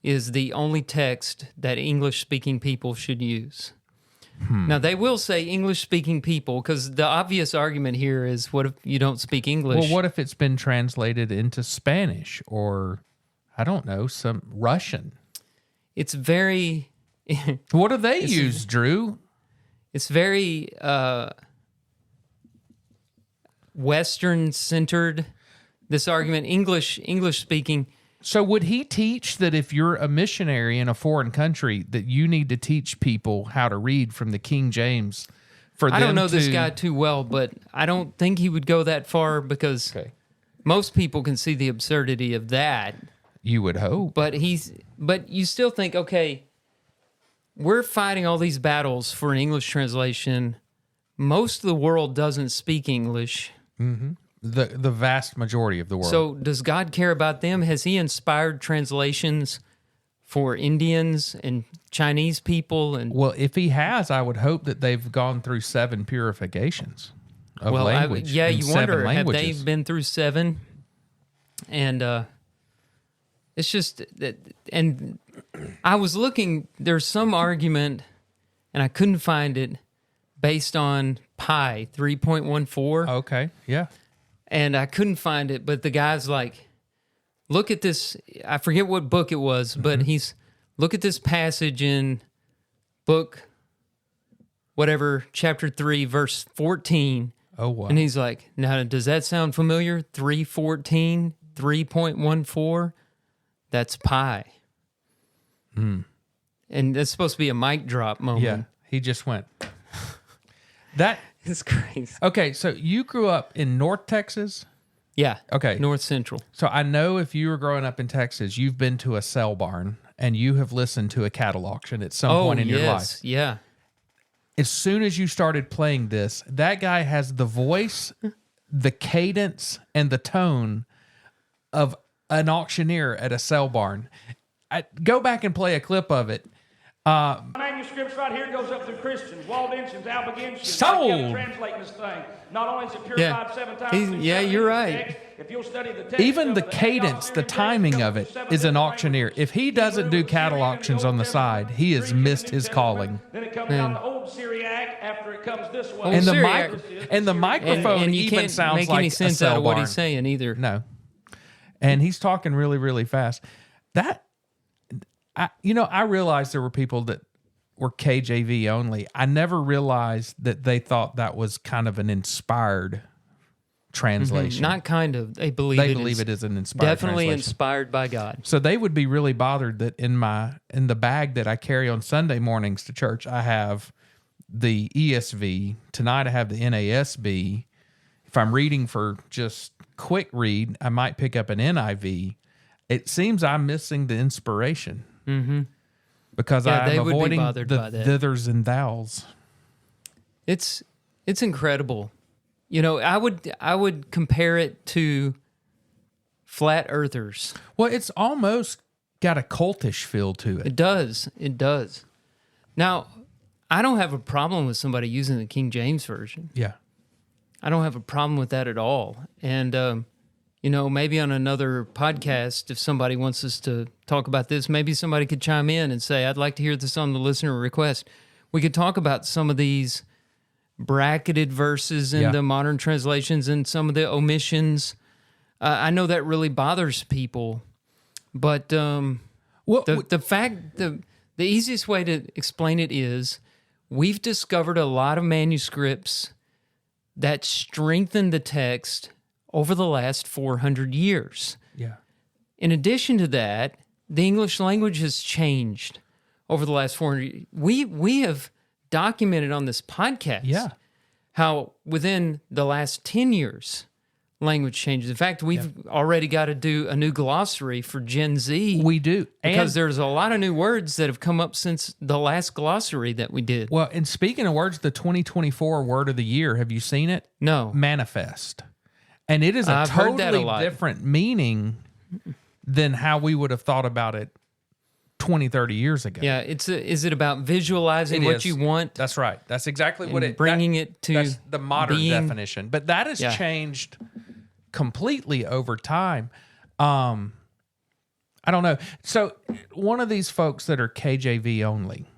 is the only text that English-speaking people should use. Now, they will say English-speaking people, because the obvious argument here is, what if you don't speak English? Well, what if it's been translated into Spanish or, I don't know, some Russian? It's very... What do they use, Drew? It's very Western-centered, this argument, English-speaking. So would he teach that if you're a missionary in a foreign country that you need to teach people how to read from the King James for them I don't know this guy too well, but I don't think he would go that far because most people can see the absurdity of that. You would hope. But you still think, okay, we're fighting all these battles for an English translation. Most of the world doesn't speak English. Mm-hmm. The vast majority of the world. So does God care about them? Has he inspired translations for Indians and Chinese people? And well, if he has, I would hope that they've gone through 7 purifications of language. You wonder, have they been through 7? And it's just that, and I was looking, there's some argument, and I couldn't find it, based on pi 3.14. Okay, yeah. And I couldn't find it, but the guy's like, look at this. I forget what book it was, but look at this passage in book, whatever, chapter 3, verse 14. Oh, wow. And he's like, now, does that sound familiar? 3:14? 3.14, that's pi. And that's supposed to be a mic drop moment. Yeah, he just went. That It's crazy. Okay, so you grew up in North Texas? Yeah. Okay. North Central. So I know if you were growing up in Texas, you've been to a sale barn and you have listened to a cattle auction at some point in your life. Yeah. As soon as you started playing this, that guy has the voice, the cadence, and the tone of an auctioneer at a sale barn. Go back and play a clip of it. Manuscripts right here goes up through Christians, Waldensians, Albigensians. Sold. They kept translating this thing. Not only is it purified 7 times. Yeah, you're right. Text, if you'll study the text Even the of cadence, the timing of it is an auctioneer. If he doesn't do cattle auctions on the side, he has missed his calling. Then it comes out the old Syriac after it comes this way. And Syriac. the microphone and you even can't sounds make like any a sense sale out of what barn. he's saying either. No. And he's talking really, really fast. I realized there were people that were KJV only. I never realized that they thought that was kind of an inspired translation. Not kind of. They believe it is an inspired definitely translation. inspired by God. So they would be really bothered that in the bag that I carry on Sunday mornings to church, I have the ESV. Tonight I have the NASB. If I'm reading for just quick read, I might pick up an NIV. It seems I'm missing the inspiration. Mm-hmm. Because I'm avoiding the thithers and thous. It's incredible. You know, I would compare it to flat earthers. Well, it's almost got a cultish feel to it. It does. It does. Now, I don't have a problem with somebody using the King James Version. Yeah. I don't have a problem with that at all. And, maybe on another podcast, if somebody wants us to talk about this, maybe somebody could chime in and say, I'd like to hear this on the listener request. We could talk about some of these bracketed verses in the modern translations and some of the omissions. I know that really bothers people, but the easiest way to explain it is we've discovered a lot of manuscripts that strengthen the text over the last 400 years. Yeah. In addition to that, the English language has changed over the last 400 years. We have documented on this podcast how within the last 10 years, language changes. In fact, we've already got to do a new glossary for Gen Z. We do. Because there's a lot of new words that have come up since the last glossary that we did. Well, and speaking of words, the 2024 word of the year, have you seen it? No. Manifest. And it is a totally different meaning than how we would have thought about it 20, 30 years ago. Yeah, is it about visualizing what you want? That's right. That's exactly what it bringing it to that's the modern definition. But that has changed completely over time. I don't know. So one of these folks that are KJV only,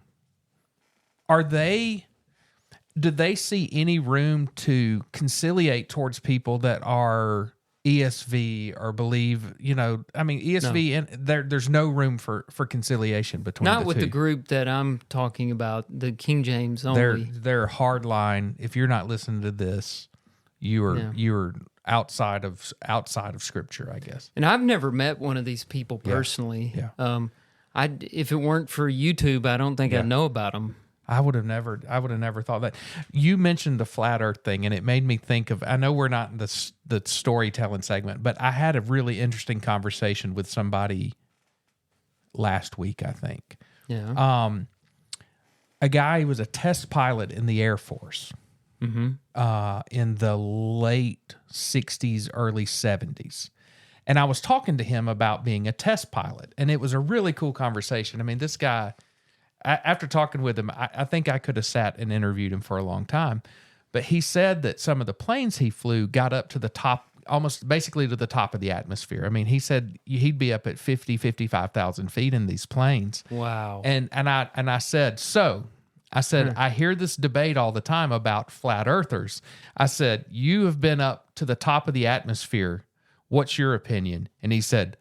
do they see any room to conciliate towards people that are ESV or believe, ESV, and there's no room for conciliation between Not the with two. the group that I'm talking about, the King James only. They're hard line. If you're not listening to this, you're outside of Scripture, I guess. And I've never met one of these people personally. Yeah. If it weren't for YouTube, I don't think I'd know about them. I would have never thought that. You mentioned the flat earth thing, and it made me think of, I know we're not in the storytelling segment, but I had a really interesting conversation with somebody last week, I think. Yeah. A guy who was a test pilot in the Air Force in the late 60s, early 70s. And I was talking to him about being a test pilot, and it was a really cool conversation. I mean, this guy, after talking with him, I think I could have sat and interviewed him for a long time. But he said that some of the planes he flew got up to the top, almost basically to the top of the atmosphere. I mean, he said he'd be up at 55,000 feet in these planes. Wow. And I said, I hear this debate all the time about flat earthers. I said, you have been up to the top of the atmosphere. What's your opinion? And he said,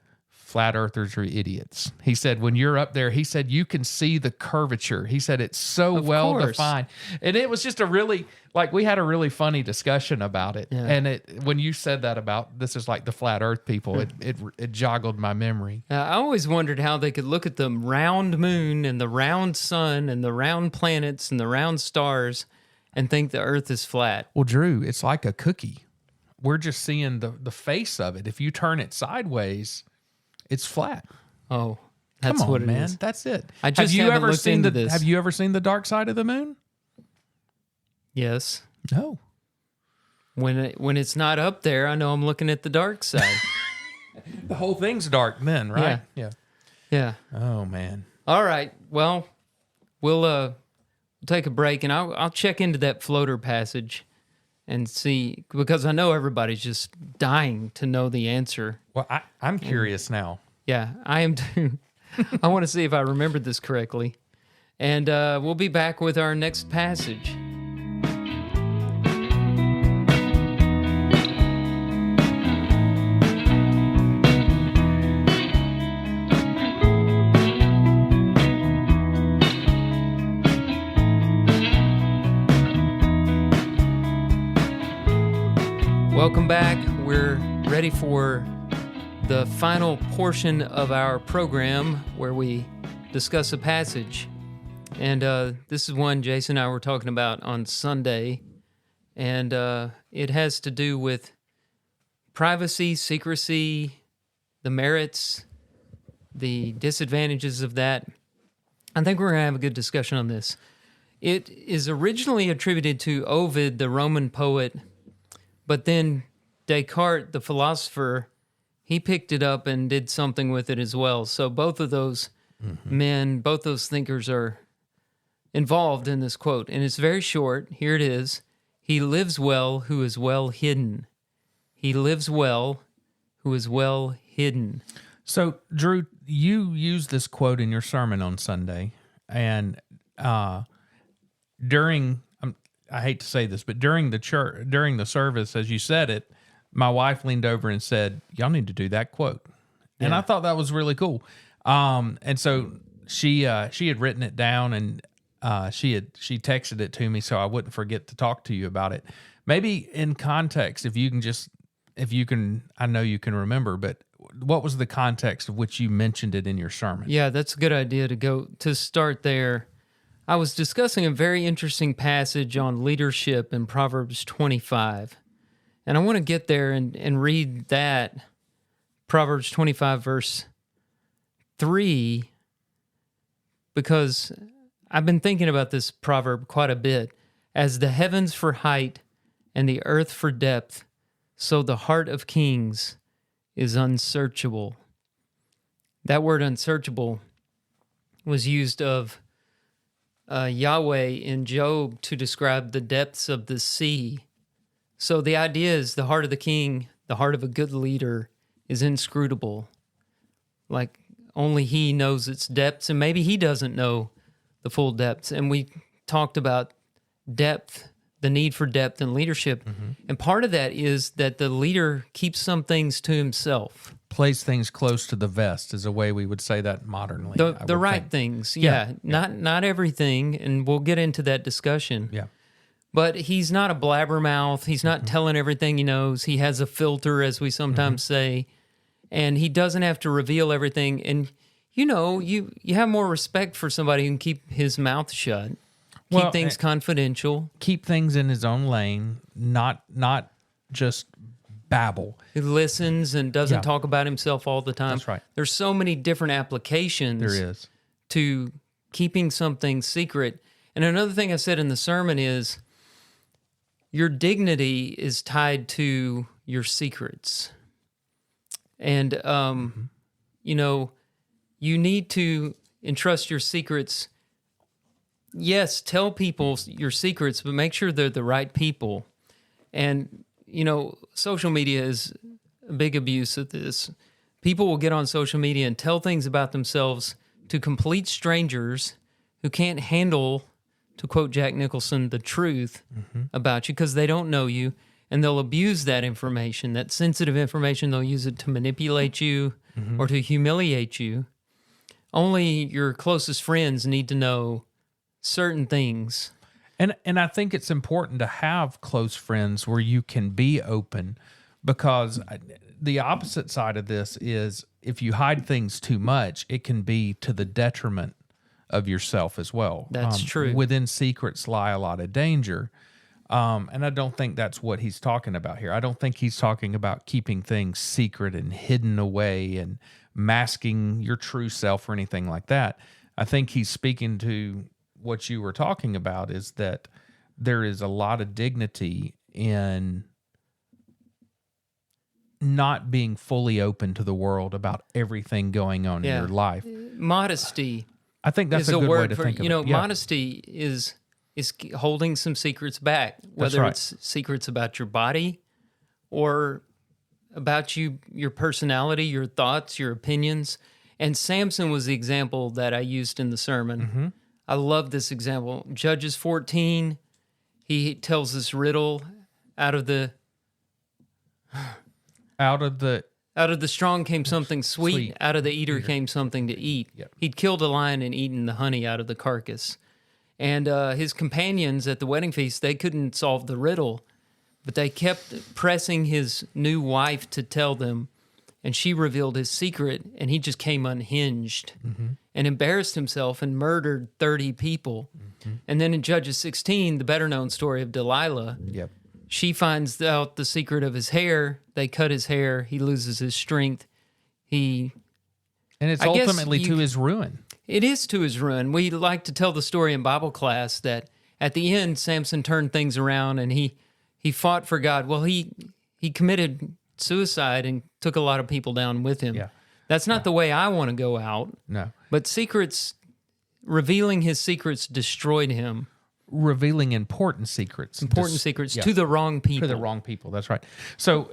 flat earthers are idiots. He said, when you're up there, he said, you can see the curvature. He said, it's so well defined. And it was just we had a really funny discussion about it. Yeah. And when you said that about, this is like the flat earth people, it joggled my memory. I always wondered how they could look at the round moon and the round sun and the round planets and the round stars and think the earth is flat. Well, Drew, it's like a cookie. We're just seeing the face of it. If you turn it sideways, it's flat. Oh, that's what it is. That's it. I just have you haven't ever looked seen into the this. Have you ever seen the dark side of the moon? Yes. No. When it's not up there, I know I'm looking at the dark side. The whole thing's dark then, right? Yeah. Oh man. All right. Well, we'll take a break, and I'll check into that floater passage and see, because I know everybody's just dying to know the answer. Well, I'm curious now. Yeah, I am too. I want to see if I remembered this correctly. And we'll be back with our next passage. Welcome back. We're ready for the final portion of our program where we discuss a passage. And this is one Jason and I were talking about on Sunday. And it has to do with privacy, secrecy, the merits, the disadvantages of that. I think we're going to have a good discussion on this. It is originally attributed to Ovid, the Roman poet, but then Descartes, the philosopher, he picked it up and did something with it as well. So both of those men, both those thinkers are involved in this quote. And it's very short. Here it is. He lives well who is well hidden. He lives well who is well hidden. So, Drew, you used this quote in your sermon on Sunday. And during... I hate to say this, but during the service, as you said it, my wife leaned over and said, "Y'all need to do that quote," and I thought that was really cool. And so she had written it down, and she texted it to me so I wouldn't forget to talk to you about it. Maybe in context, if you can, I know you can remember, but what was the context of which you mentioned it in your sermon? Yeah, that's a good idea to start there. I was discussing a very interesting passage on leadership in Proverbs 25. And I want to get there and read that, Proverbs 25, verse 3, because I've been thinking about this proverb quite a bit. As the heavens for height and the earth for depth, so the heart of kings is unsearchable. That word unsearchable was used of Yahweh in Job to describe the depths of the sea. So the idea is the heart of the king, the heart of a good leader, is inscrutable. Like only he knows its depths, and maybe he doesn't know the full depths. And we talked about depth, the need for depth in leadership. And part of that is that the leader keeps some things to himself. Plays things close to the vest is a way we would say that modernly. The right things, yeah. Not everything, and we'll get into that discussion. Yeah. But he's not a blabbermouth. He's not telling everything he knows. He has a filter, as we sometimes say, and he doesn't have to reveal everything. And, you have more respect for somebody who can keep his mouth shut, keep things confidential. Keep things in his own lane, not just babble. He listens and doesn't talk about himself all the time. That's right. There's so many different applications to keeping something secret. And another thing I said in the sermon is your dignity is tied to your secrets. And, you need to entrust your secrets. Yes, tell people your secrets, but make sure they're the right people. And, social media is a big abuse of this. People will get on social media and tell things about themselves to complete strangers who can't handle, to quote Jack Nicholson, the truth about you because they don't know you. and they'll abuse that information, that sensitive information. They'll use it to manipulate you or to humiliate you. Only your closest friends need to know certain things. And I think it's important to have close friends where you can be open, because the opposite side of this is if you hide things too much, it can be to the detriment of yourself as well. That's true. Within secrets lie a lot of danger. And I don't think that's what he's talking about here. I don't think he's talking about keeping things secret and hidden away and masking your true self or anything like that. I think he's speaking to what you were talking about, is that there is a lot of dignity in not being fully open to the world about everything going on in your life. Modesty. I think that's is a good word way to for, think of you know, it. Yeah. modesty is holding some secrets back, whether it's secrets about your body or about your personality, your thoughts, your opinions. And Samson was the example that I used in the sermon. I love this example. Judges 14, he tells this riddle out of the strong came something sweet. Out of the eater came something to eat. Yep. He'd killed a lion and eaten the honey out of the carcass. And his companions at the wedding feast, they couldn't solve the riddle, but they kept pressing his new wife to tell them, and she revealed his secret, and he just came unhinged and embarrassed himself and murdered 30 people. And then in Judges 16, the better-known story of Delilah, she finds out the secret of his hair. They cut his hair. He loses his strength. And it's ultimately to his ruin. It is to his ruin. We like to tell the story in Bible class that at the end, Samson turned things around and he fought for God. Well, he committed suicide and took a lot of people down with him. Yeah. That's not the way I want to go out. No. But revealing his secrets destroyed him. Revealing important secrets. To the wrong people. To the wrong people, that's right. So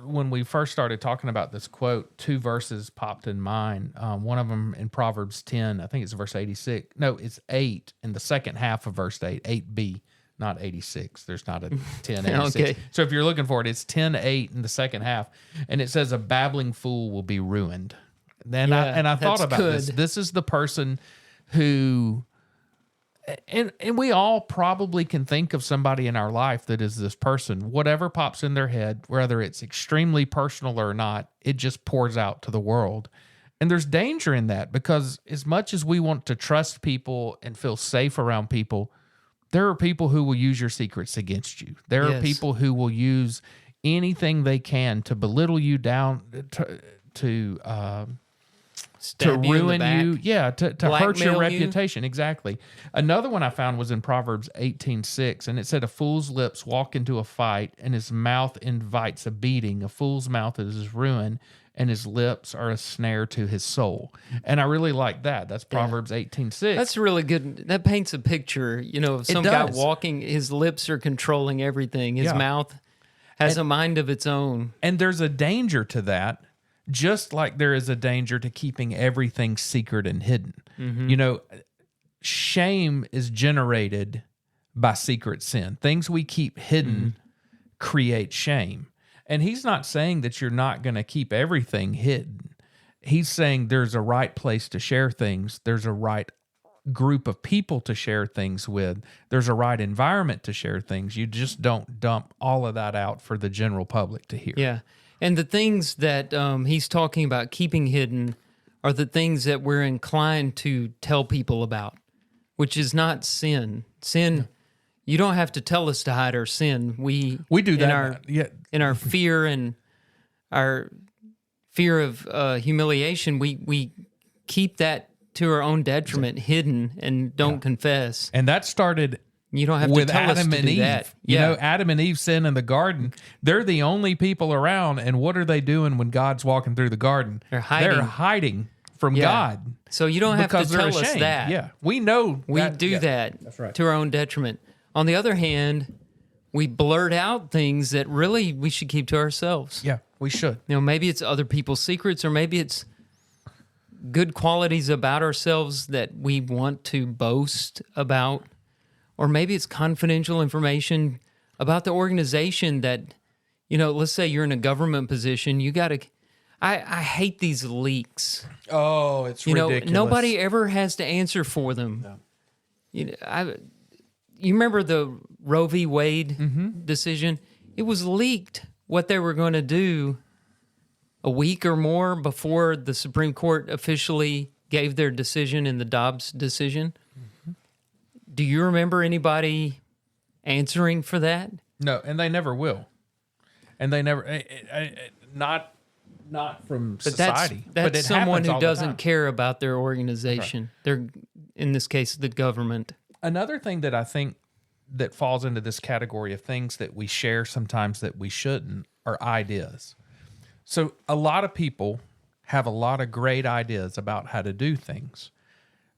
when we first started talking about this quote, two verses popped in mind. One of them in Proverbs 10, I think it's verse 86. No, it's 8 in the second half of verse 8, 8b, not 86. There's not a 1086. Okay. So if you're looking for it, it's 10:8 in the second half. And it says, a babbling fool will be ruined. I thought about this. This is the person who... And we all probably can think of somebody in our life that is this person. Whatever pops in their head, whether it's extremely personal or not, it just pours out to the world. And there's danger in that, because as much as we want to trust people and feel safe around people, there are people who will use your secrets against you. There are people who will use anything they can to belittle you down, to ruin you, to hurt your reputation. Exactly. Another one I found was in Proverbs 18:6, and it said, a fool's lips walk into a fight, and his mouth invites a beating. A fool's mouth is his ruin, and his lips are a snare to his soul. And I really like that. That's Proverbs 18:6. That's really good. That paints a picture, of some guy walking, his lips are controlling everything. His mouth has a mind of its own. And there's a danger to that. Just like there is a danger to keeping everything secret and hidden. Shame is generated by secret sin. Things we keep hidden create shame. And he's not saying that you're not going to keep everything hidden. He's saying there's a right place to share things. There's a right group of people to share things with. There's a right environment to share things. You just don't dump all of that out for the general public to hear. Yeah. And the things that he's talking about keeping hidden are the things that we're inclined to tell people about, which is not sin. Sin, you don't have to tell us to hide our sin. We do that. In our fear and our fear of humiliation, we keep that to our own detriment, hidden, and don't confess. And that started... You don't have with to tell Adam us to and do Eve. that. You know, Adam and Eve sin in the garden. They're the only people around. And what are they doing when God's walking through the garden? They're hiding from God. So you don't have to tell us that. Yeah, we know. We do that to our own detriment. On the other hand, we blurt out things that really we should keep to ourselves. Yeah, we should. Maybe it's other people's secrets, or maybe it's good qualities about ourselves that we want to boast about. Or maybe it's confidential information about the organization that, let's say you're in a government position, you got to. I hate these leaks. Oh, it's ridiculous. Nobody ever has to answer for them. No. You remember the Roe v. Wade decision? It was leaked what they were going to do a week or more before the Supreme Court officially gave their decision in the Dobbs decision. Mm-hmm. Do you remember anybody answering for that? No, and they never will. And they never, not from society. That's someone who doesn't care about their organization. Right. They're, in this case, the government. Another thing that I think that falls into this category of things that we share sometimes that we shouldn't are ideas. So a lot of people have a lot of great ideas about how to do things.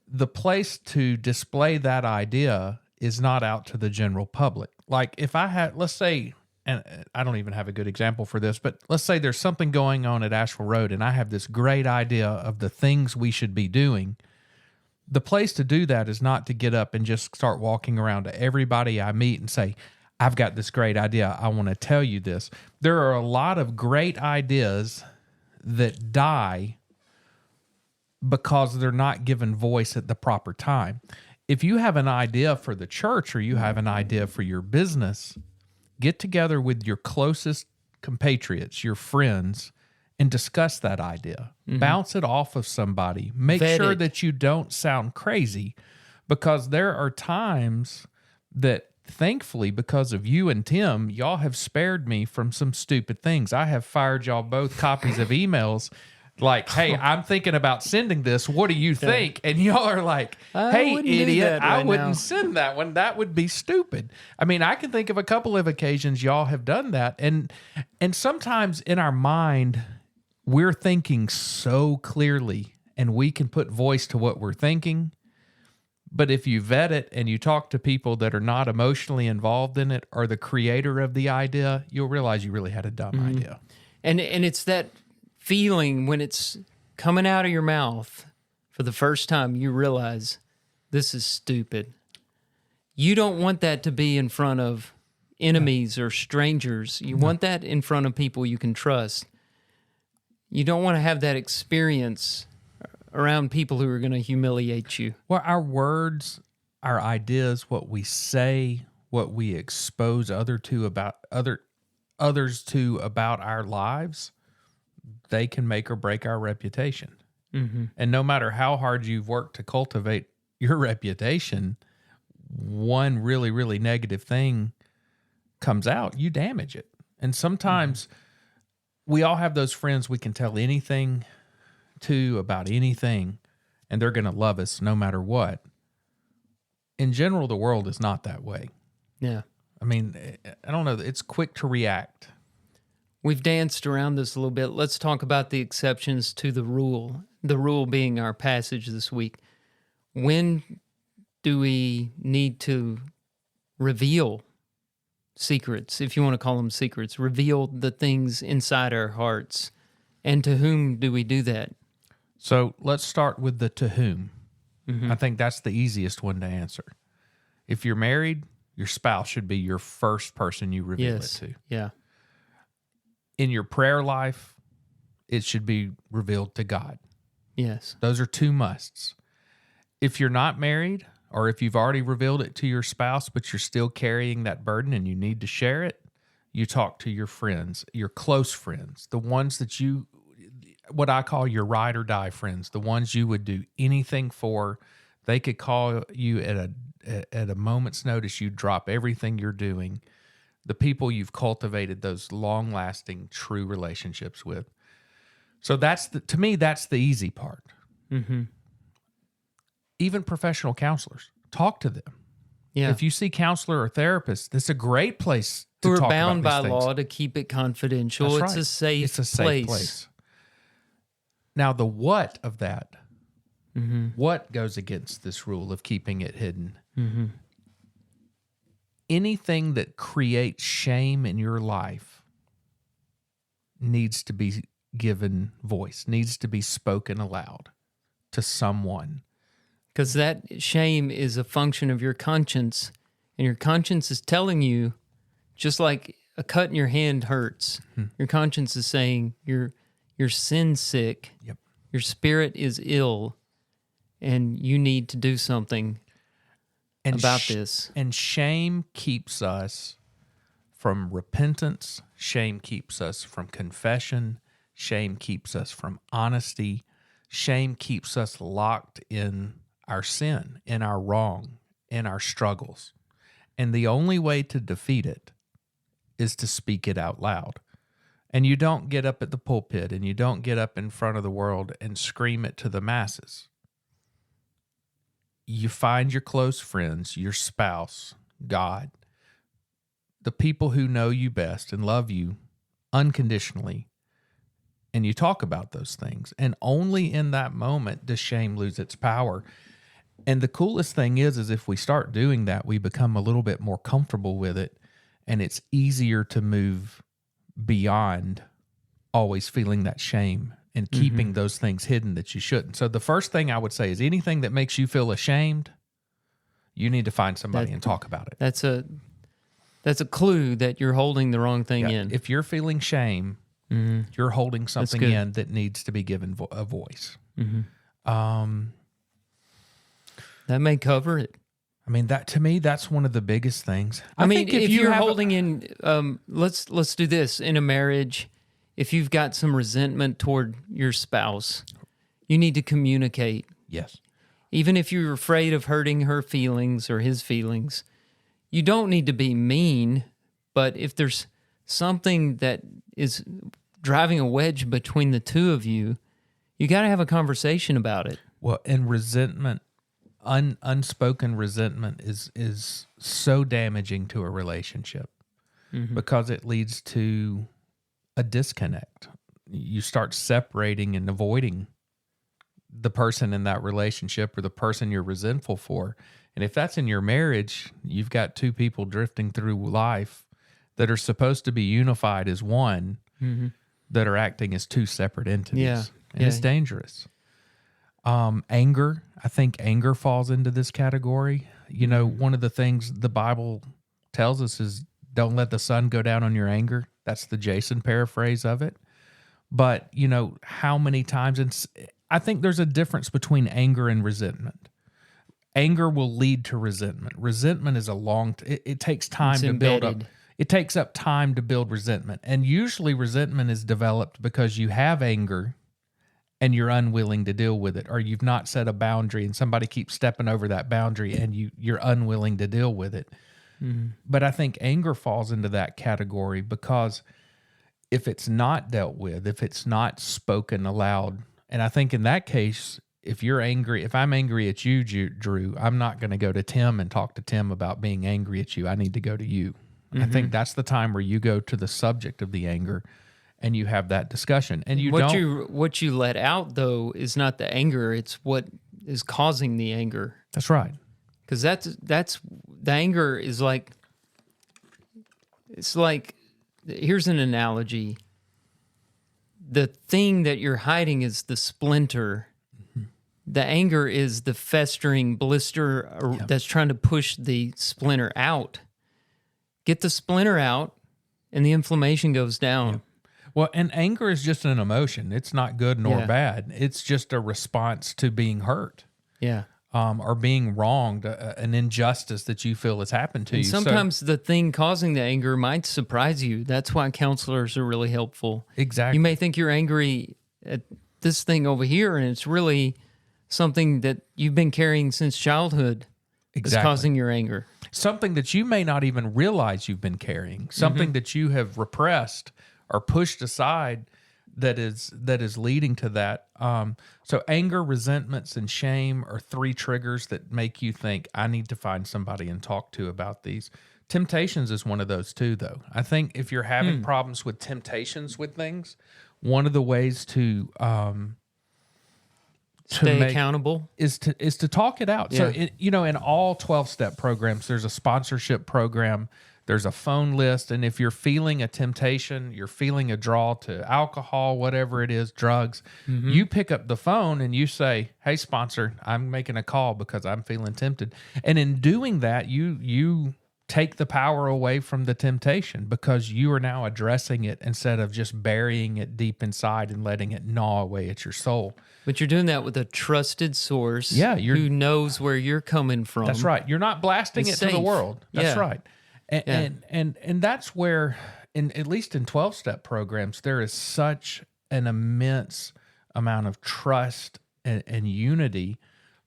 The place to display that idea is not out to the general public. Like if I had, let's say, and I don't even have a good example for this, but let's say there's something going on at Asheville Road and I have this great idea of the things we should be doing. The place to do that is not to get up and just start walking around to everybody I meet and say, I've got this great idea. I want to tell you this. There are a lot of great ideas that die because they're not given voice at the proper time. If you have an idea for the church or you have an idea for your business, get together with your closest compatriots, your friends, and discuss that idea. Mm-hmm. Bounce it off of somebody. Make sure that you don't sound crazy, because there are times that, thankfully, because of you and Tim, y'all have spared me from some stupid things. I have fired y'all both copies of emails like, hey, I'm thinking about sending this. What do you think? And y'all are like, hey, idiot, I wouldn't send that one. That would be stupid. I mean, I can think of a couple of occasions y'all have done that. And sometimes in our mind, we're thinking so clearly and we can put voice to what we're thinking. But if you vet it and you talk to people that are not emotionally involved in it or the creator of the idea, you'll realize you really had a dumb idea. And it's that feeling when it's coming out of your mouth for the first time, you realize this is stupid. You don't want that to be in front of enemies or strangers. You want that in front of people you can trust. You don't want to have that experience around people who are going to humiliate you. Well, our words, our ideas, what we say, what we expose others to about our lives, they can make or break our reputation. Mm-hmm. And no matter how hard you've worked to cultivate your reputation, one really, really negative thing comes out, you damage it. And sometimes we all have those friends we can tell anything to about anything, and they're going to love us no matter what. In general, the world is not that way. Yeah. I mean, I don't know. It's quick to react. We've danced around this a little bit. Let's talk about the exceptions to the rule being our passage this week. When do we need to reveal secrets, if you want to call them secrets, reveal the things inside our hearts? And to whom do we do that? So let's start with the to whom. Mm-hmm. I think that's the easiest one to answer. If you're married, your spouse should be your first person you reveal it to. Yeah. In your prayer life, it should be revealed to God. Yes. Those are two musts. If you're not married, or if you've already revealed it to your spouse, but you're still carrying that burden and you need to share it, you talk to your friends, your close friends, the ones that you, what I call your ride or die friends, the ones you would do anything for. They could call you at a moment's notice. You drop everything you're doing. The people you've cultivated those long-lasting, true relationships with. So to me, that's the easy part. Mm-hmm. Even professional counselors, talk to them. Yeah. If you see counselor or therapist, that's a great place to talk about these things. Who are bound by law to keep it confidential. That's right. It's a safe place. Now, the what of that, what goes against this rule of keeping it hidden? Mm-hmm. Anything that creates shame in your life needs to be given voice, needs to be spoken aloud to someone. Because that shame is a function of your conscience, and your conscience is telling you just like a cut in your hand hurts. Your conscience is saying you're sin sick. Yep. Your spirit is ill, and you need to do something about this. And shame keeps us from repentance. Shame keeps us from confession. Shame keeps us from honesty. Shame keeps us locked in our sin, in our wrong, in our struggles. And the only way to defeat it is to speak it out loud. And you don't get up at the pulpit and you don't get up in front of the world and scream it to the masses. You find your close friends, your spouse, God, the people who know you best and love you unconditionally, and you talk about those things. And only in that moment does shame lose its power. And the coolest thing is if we start doing that, we become a little bit more comfortable with it, and it's easier to move beyond always feeling that shame and keeping those things hidden that you shouldn't. So the first thing I would say is anything that makes you feel ashamed, you need to find somebody and talk about it. That's a clue that you're holding the wrong thing in. If you're feeling shame, you're holding something in that needs to be given a voice. That may cover it. I mean, that to me, that's one of the biggest things. I mean, if you're holding in, let's do this in a marriage. If you've got some resentment toward your spouse, you need to communicate. Yes. Even if you're afraid of hurting her feelings or his feelings, you don't need to be mean. But if there's something that is driving a wedge between the two of you, you got to have a conversation about it. Well, and resentment, unspoken resentment is so damaging to a relationship because it leads to a disconnect. You start separating and avoiding the person in that relationship or the person you're resentful for. And if that's in your marriage, you've got two people drifting through life that are supposed to be unified as one that are acting as two separate entities. Yeah. And it's dangerous. Anger, I think anger falls into this category. You know, one of the things the Bible tells us is don't let the sun go down on your anger. That's the Jason paraphrase of it. But, you know, how many times, and I think there's a difference between anger and resentment. Anger will lead to resentment. Resentment is it takes time to build up. It takes up time to build resentment. And usually resentment is developed because you have anger and you're unwilling to deal with it, or you've not set a boundary and somebody keeps stepping over that boundary and you're unwilling to deal with it. But I think anger falls into that category because if it's not dealt with, if it's not spoken aloud, and I think in that case, if I'm angry at you, Drew, I'm not going to go to Tim and talk to Tim about being angry at you. I need to go to you. I think that's the time where you go to the subject of the anger and you have that discusussion. And what you let out though is not the anger; it's what is causing the anger. That's right. Because that's the anger is like, it's like, here's an analogy. The thing that you're hiding is the splinter. The anger is the festering blister that's trying to push the splinter out. Get the splinter out, and the inflammation goes down. Yep. Well, and anger is just an emotion. It's not good nor bad. It's just a response to being hurt. Yeah. Or being wronged, an injustice that you feel has happened to you. Sometimes the thing causing the anger might surprise you. That's why counselors are really helpful. Exactly. You may think you're angry at this thing over here, and it's really something that you've been carrying since childhood that's causing your anger. Something that you may not even realize you've been carrying. Something that you have repressed or pushed aside that is leading to that. So anger, resentments, and shame are three triggers that make you think, I need to find somebody and talk to about these. Temptations is one of those too, though. I think if you're having problems with temptations with things, one of the ways to stay accountable is to talk it out. Yeah. So, in all 12-step programs, there's a sponsorship program. There's a phone list, and if you're feeling a temptation, you're feeling a draw to alcohol, whatever it is, drugs, you pick up the phone and you say, hey, sponsor, I'm making a call because I'm feeling tempted. And in doing that, you take the power away from the temptation because you are now addressing it instead of just burying it deep inside and letting it gnaw away at your soul. But you're doing that with a trusted source who knows where you're coming from. That's right. You're not blasting it to the world. That's right. And that's where, at least in 12-step programs, there is such an immense amount of trust and unity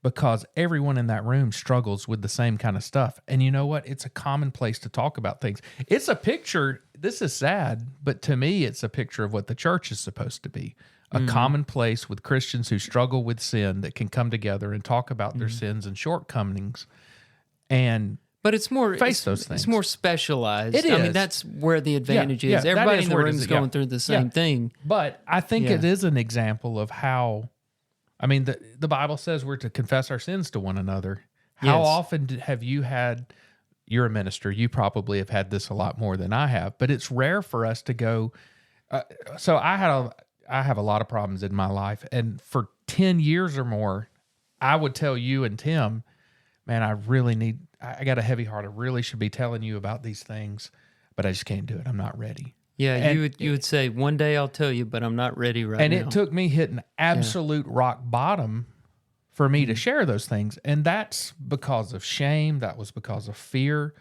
because everyone in that room struggles with the same kind of stuff. And you know what? It's a common place to talk about things. It's a picture. This is sad, but to me, it's a picture of what the church is supposed to be. A common place with Christians who struggle with sin that can come together and talk about their sins and shortcomings but it's more face those things. It's more specialized. It is. I mean, that's where the advantage is. Everybody in the room is going through the same thing. But I think it is an example of how, I mean, the Bible says we're to confess our sins to one another. How often have you had, you're a minister, you probably have had this a lot more than I have, but it's rare for us to go, so I have a lot of problems in my life. And for 10 years or more, I would tell you and Tim, man, I got a heavy heart. I really should be telling you about these things, but I just can't do it. I'm not ready. Yeah, And you would say, one day I'll tell you, but I'm not ready right now. And it took me hitting absolute rock bottom for me to share those things. And that's because of shame. That was because of fear.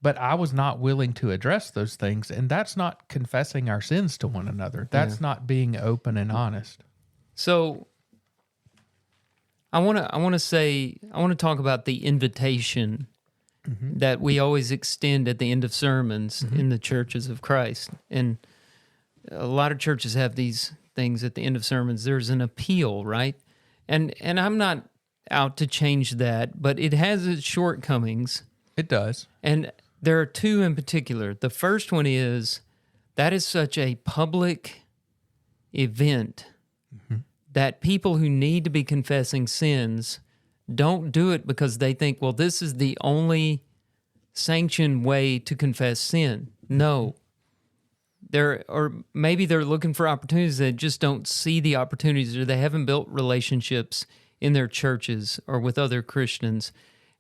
But I was not willing to address those things. And that's not confessing our sins to one another. That's not being open and honest. So I want to talk about the invitation that we always extend at the end of sermons in the churches of Christ. And a lot of churches have these things at the end of sermons. There's an appeal, right? And I'm not out to change that, but it has its shortcomings. It does. And there are two in particular. The first one is that is such a public event that people who need to be confessing sins don't do it because they think, well, this is the only sanctioned way to confess sin. No. Or maybe they're looking for opportunities that just don't see the opportunities, or they haven't built relationships in their churches or with other Christians.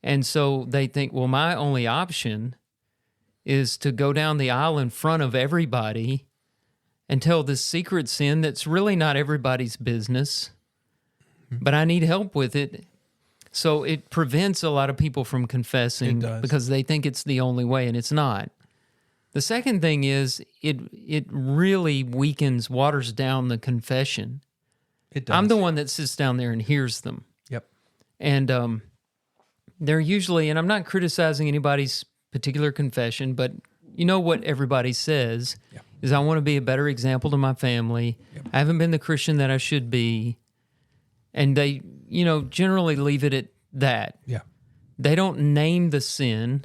And so they think, well, my only option is to go down the aisle in front of everybody and tell this secret sin that's really not everybody's business, but I need help with it. So it prevents a lot of people from confessing because they think it's the only way, and it's not. The second thing is it really waters down the confession. It does. I'm the one that sits down there and hears them. Yep. And they're usually, and I'm not criticizing anybody's particular confession, but you know what everybody says is, I want to be a better example to my family. I haven't been the Christian that I should be. And they, generally leave it at that. Yeah. They don't name the sin.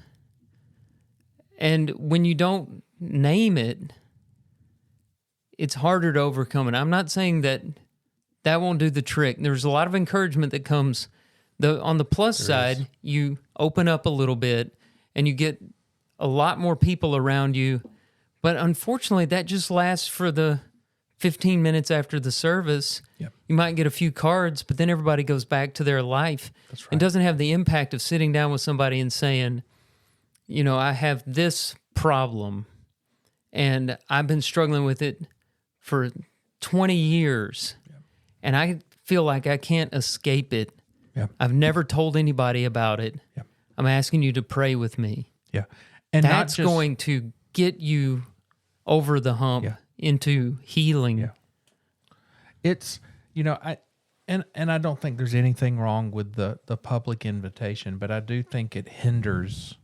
And when you don't name it, it's harder to overcome it. I'm not saying that won't do the trick. There's a lot of encouragement that comes. On the plus side, you open up a little bit and you get a lot more people around you. But unfortunately, that just lasts for the 15 minutes after the service. Yep. You might get a few cards, but then everybody goes back to their life. That's right. And doesn't have the impact of sitting down with somebody and saying, I have this problem and I've been struggling with it for 20 years and I feel like I can't escape it. I've never told anybody about it. I'm asking you to pray with me. Yeah. And that's going to get you over the hump into healing. Yeah. It's, I don't think there's anything wrong with the public invitation, but I do think it hinders,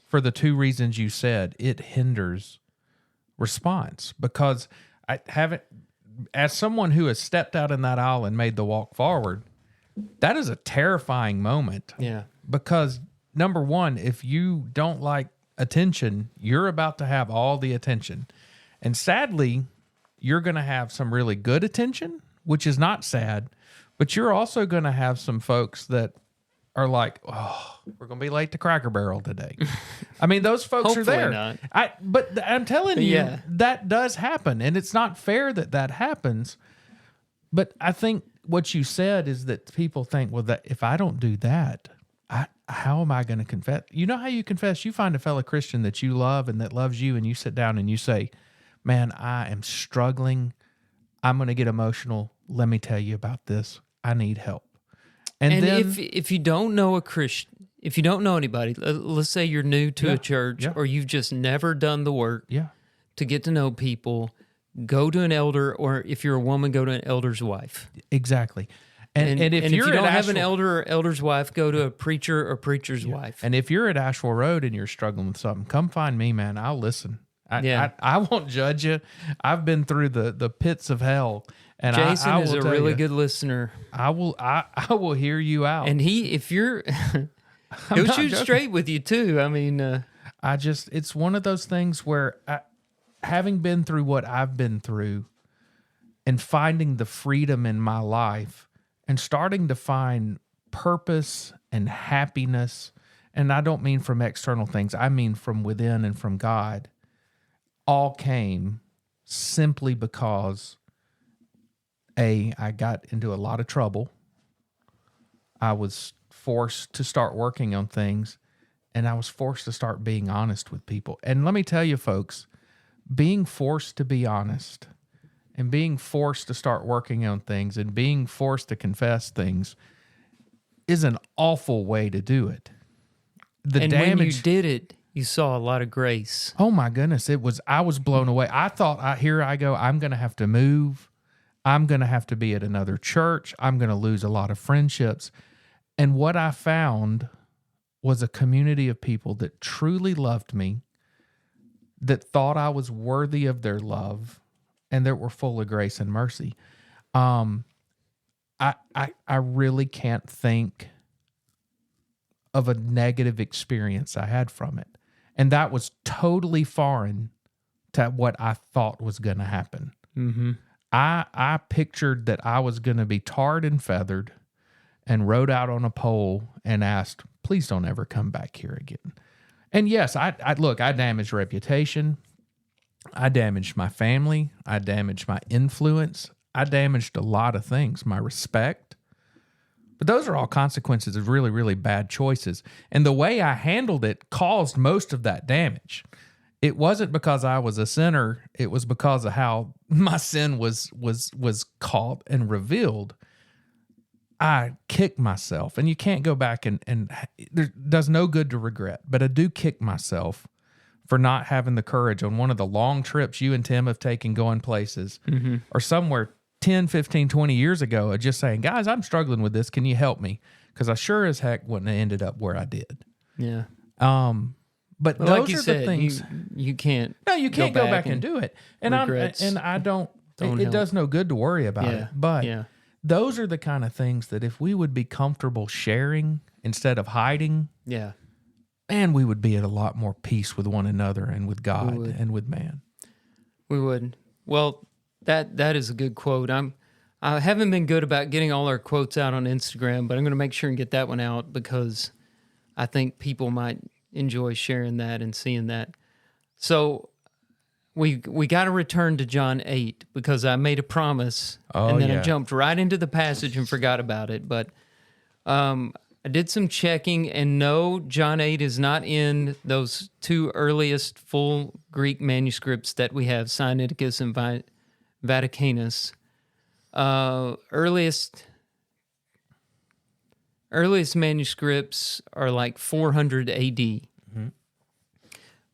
for the two reasons you said, it hinders response, because I haven't, as someone who has stepped out in that aisle and made the walk forward, that is a terrifying moment. Yeah. Because number one, if you don't like attention, you're about to have all the attention. And sadly, you're going to have some really good attention, which is not sad, but you're also going to have some folks that are like, oh, we're going to be late to Cracker Barrel today. I mean, those folks are there. Not. But I'm telling you, that does happen. And it's not fair that happens. But I think what you said is that people think, well, that if I don't do that, how am I going to confess? You know how you confess? You find a fellow Christian that you love and that loves you, and you sit down and you say, man, I am struggling. I'm going to get emotional. Let me tell you about this. I need help. And then, if you don't know a Christian, if you don't know anybody, let's say you're new to a church or you've just never done the work to get to know people, go to an elder, or if you're a woman, go to an elder's wife. Exactly. And if you don't have an elder or elder's wife, go to a preacher or preacher's wife. And if you're at Asheville Road and you're struggling with something, come find me, man. I'll listen. I won't judge you. I've been through the pits of hell. And Jason I is a really good listener. I will hear you out. And if you're, he'll shoot straight with you too. I mean, it's one of those things where having been through what I've been through and finding the freedom in my life and starting to find purpose and happiness, and I don't mean from external things, I mean from within and from God, all came simply because I got into a lot of trouble. I was forced to start working on things, and I was forced to start being honest with people. And let me tell you, folks, being forced to be honest and being forced to start working on things and being forced to confess things is an awful way to do it. When you did it, you saw a lot of grace. Oh my goodness. I was blown away. I thought, here I go. I'm going to have to move. I'm going to have to be at another church. I'm going to lose a lot of friendships. And what I found was a community of people that truly loved me, that thought I was worthy of their love, and that were full of grace and mercy. I really can't think of a negative experience I had from it. And that was totally foreign to what I thought was going to happen. Mm-hmm. I pictured that I was going to be tarred and feathered and rode out on a pole and asked, please don't ever come back here again. And yes, I damaged reputation. I damaged my family. I damaged my influence. I damaged a lot of things, my respect. But those are all consequences of really, really bad choices. And the way I handled it caused most of that damage. It wasn't because I was a sinner. It was because of how my sin was caught and revealed. I kicked myself, and you can't go back and it does no good to regret, but I do kick myself for not having the courage on one of the long trips you and Tim have taken going places or somewhere 10, 15, 20 years ago, just saying, guys, I'm struggling with this. Can you help me? Because I sure as heck wouldn't have ended up where I did. Yeah. But well, those like you are said, the things you can't. No, you can't go back and do it. And I don't. It does no good to worry about it. But those are the kind of things that if we would be comfortable sharing instead of hiding, man, we would be at a lot more peace with one another and with God and with man. We would. Well, that is a good quote. I haven't been good about getting all our quotes out on Instagram, but I'm going to make sure and get that one out because I think people might enjoy sharing that and seeing that. So we got to return to John 8 because I made a promise and then I jumped right into the passage and forgot about it. But I did some checking, and no, John 8 is not in those two earliest full Greek manuscripts that we have, Sinaiticus and Vaticanus. Earliest manuscripts are like 400 AD. Mm-hmm.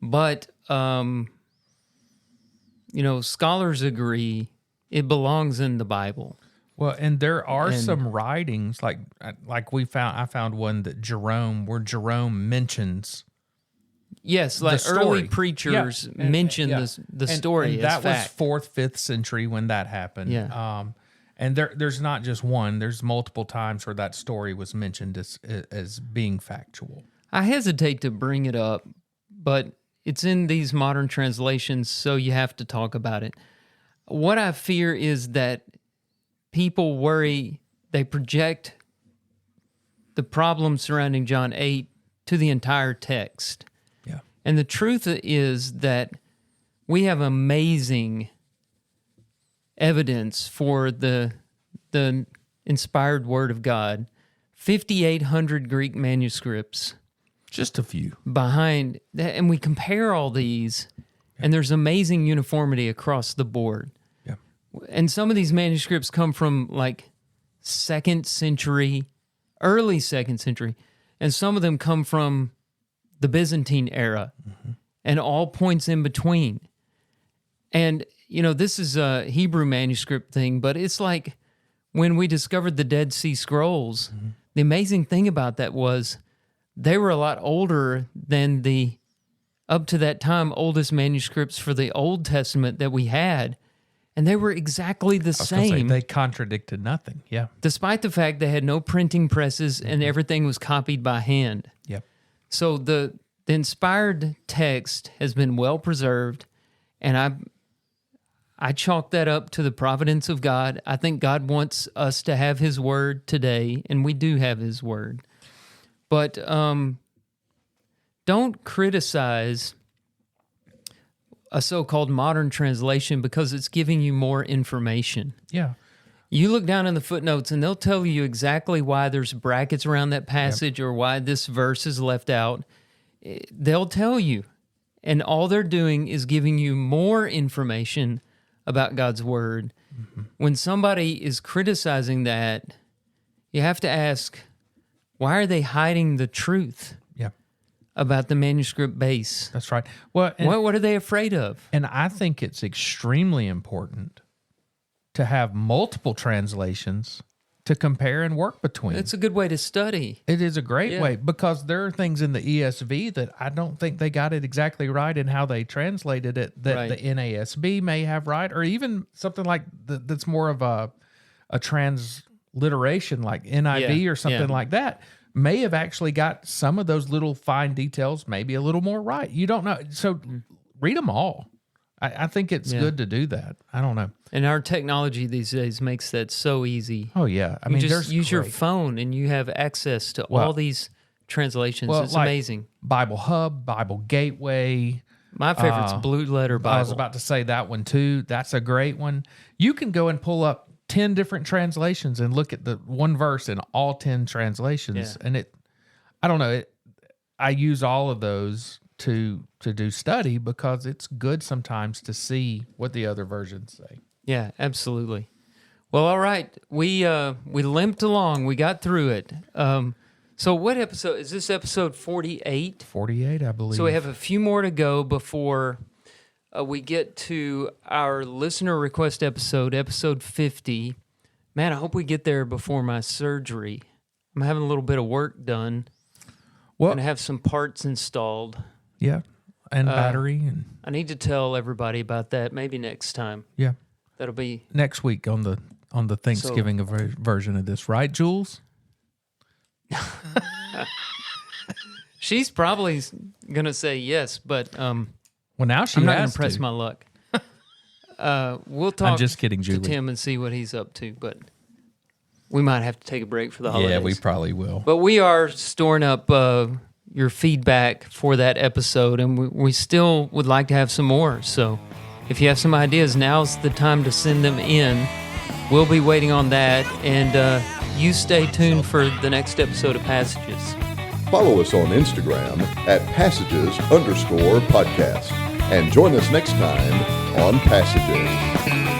But, scholars agree it belongs in the Bible. Well, and there are some writings, like I found one that Jerome mentions. Yes, like early preachers mention the story. And that was 4th, 5th century when that happened. Yeah. And there's not just one. There's multiple times where that story was mentioned as being factual. I hesitate to bring it up, but it's in these modern translations, so you have to talk about it. What I fear is that people worry, they project the problem surrounding John 8 to the entire text. Yeah. And the truth is that we have amazing evidence for the inspired word of God 5,800 Greek manuscripts Just a few. behind that, and we compare all these, and there's amazing uniformity across the board. Yeah. And some of these manuscripts come from like 2nd century, early 2nd century, and some of them come from the Byzantine era, and all points in between. And, you know, this is a Hebrew manuscript thing, but it's like when we discovered the Dead Sea Scrolls, the amazing thing about that was they were a lot older than the, up to that time, oldest manuscripts for the Old Testament that we had. And they were exactly the I was gonna say, same. they contradicted nothing. Yeah. Despite the fact they had no printing presses and everything was copied by hand. Yep. So the inspired text has been well preserved, and I chalk that up to the providence of God. I think God wants us to have His Word today, and we do have His Word. But don't criticize a so-called modern translation because it's giving you more information. Yeah. You look down in the footnotes and they'll tell you exactly why there's brackets around that passage or why this verse is left out. They'll tell you. And all they're doing is giving you more information about God's Word. When somebody is criticizing that, you have to ask, why are they hiding the truth about the manuscript base? That's right. Well, What are they afraid of? And I think it's extremely important to have multiple translations to compare and work between. It's a good way to study. It is a great way because there are things in the ESV that I don't think they got it exactly right in how they translated it that the NASB may have right, or even something like that's more of a transliteration like NIV or something like that may have actually got some of those little fine details maybe a little more right. You don't know. So read them all. I think it's good to do that. I don't know. And our technology these days makes that so easy. Oh, yeah. I You mean, just there's use your great- phone and you have access to all these translations. It's like amazing. Bible Hub, Bible Gateway. My favorite's Blue Letter Bible. I was about to say that one too. That's a great one. You can go and pull up 10 different translations and look at the one verse in all 10 translations. And I don't know, I use all of those to do study because it's good sometimes to see what the other versions say. Yeah, absolutely. Well, all right. We limped along. We got through it. So what episode? Is this episode 48? 48, I believe. So we have a few more to go before we get to our listener request episode 50. Man, I hope we get there before my surgery. I'm having a little bit of work done. Well, I'm going to have some parts installed. Yeah, and battery. And I need to tell everybody about that maybe next time. yeah, That'll be next week on the Thanksgiving version of this, right, Jules? She's probably going to say yes, but Well, now she I'm not going has to press to. my luck. We'll talk I'm just kidding, to Julie. Tim and see what he's up to, but we might have to take a break for the holidays. Yeah, we probably will. But we are storing up your feedback for that episode, and we still would like to have some more. So if you have some ideas, now's the time to send them in. We'll be waiting on that, and you stay tuned for the next episode of Passages. Follow us on Instagram at passages_podcast and join us next time on Passages.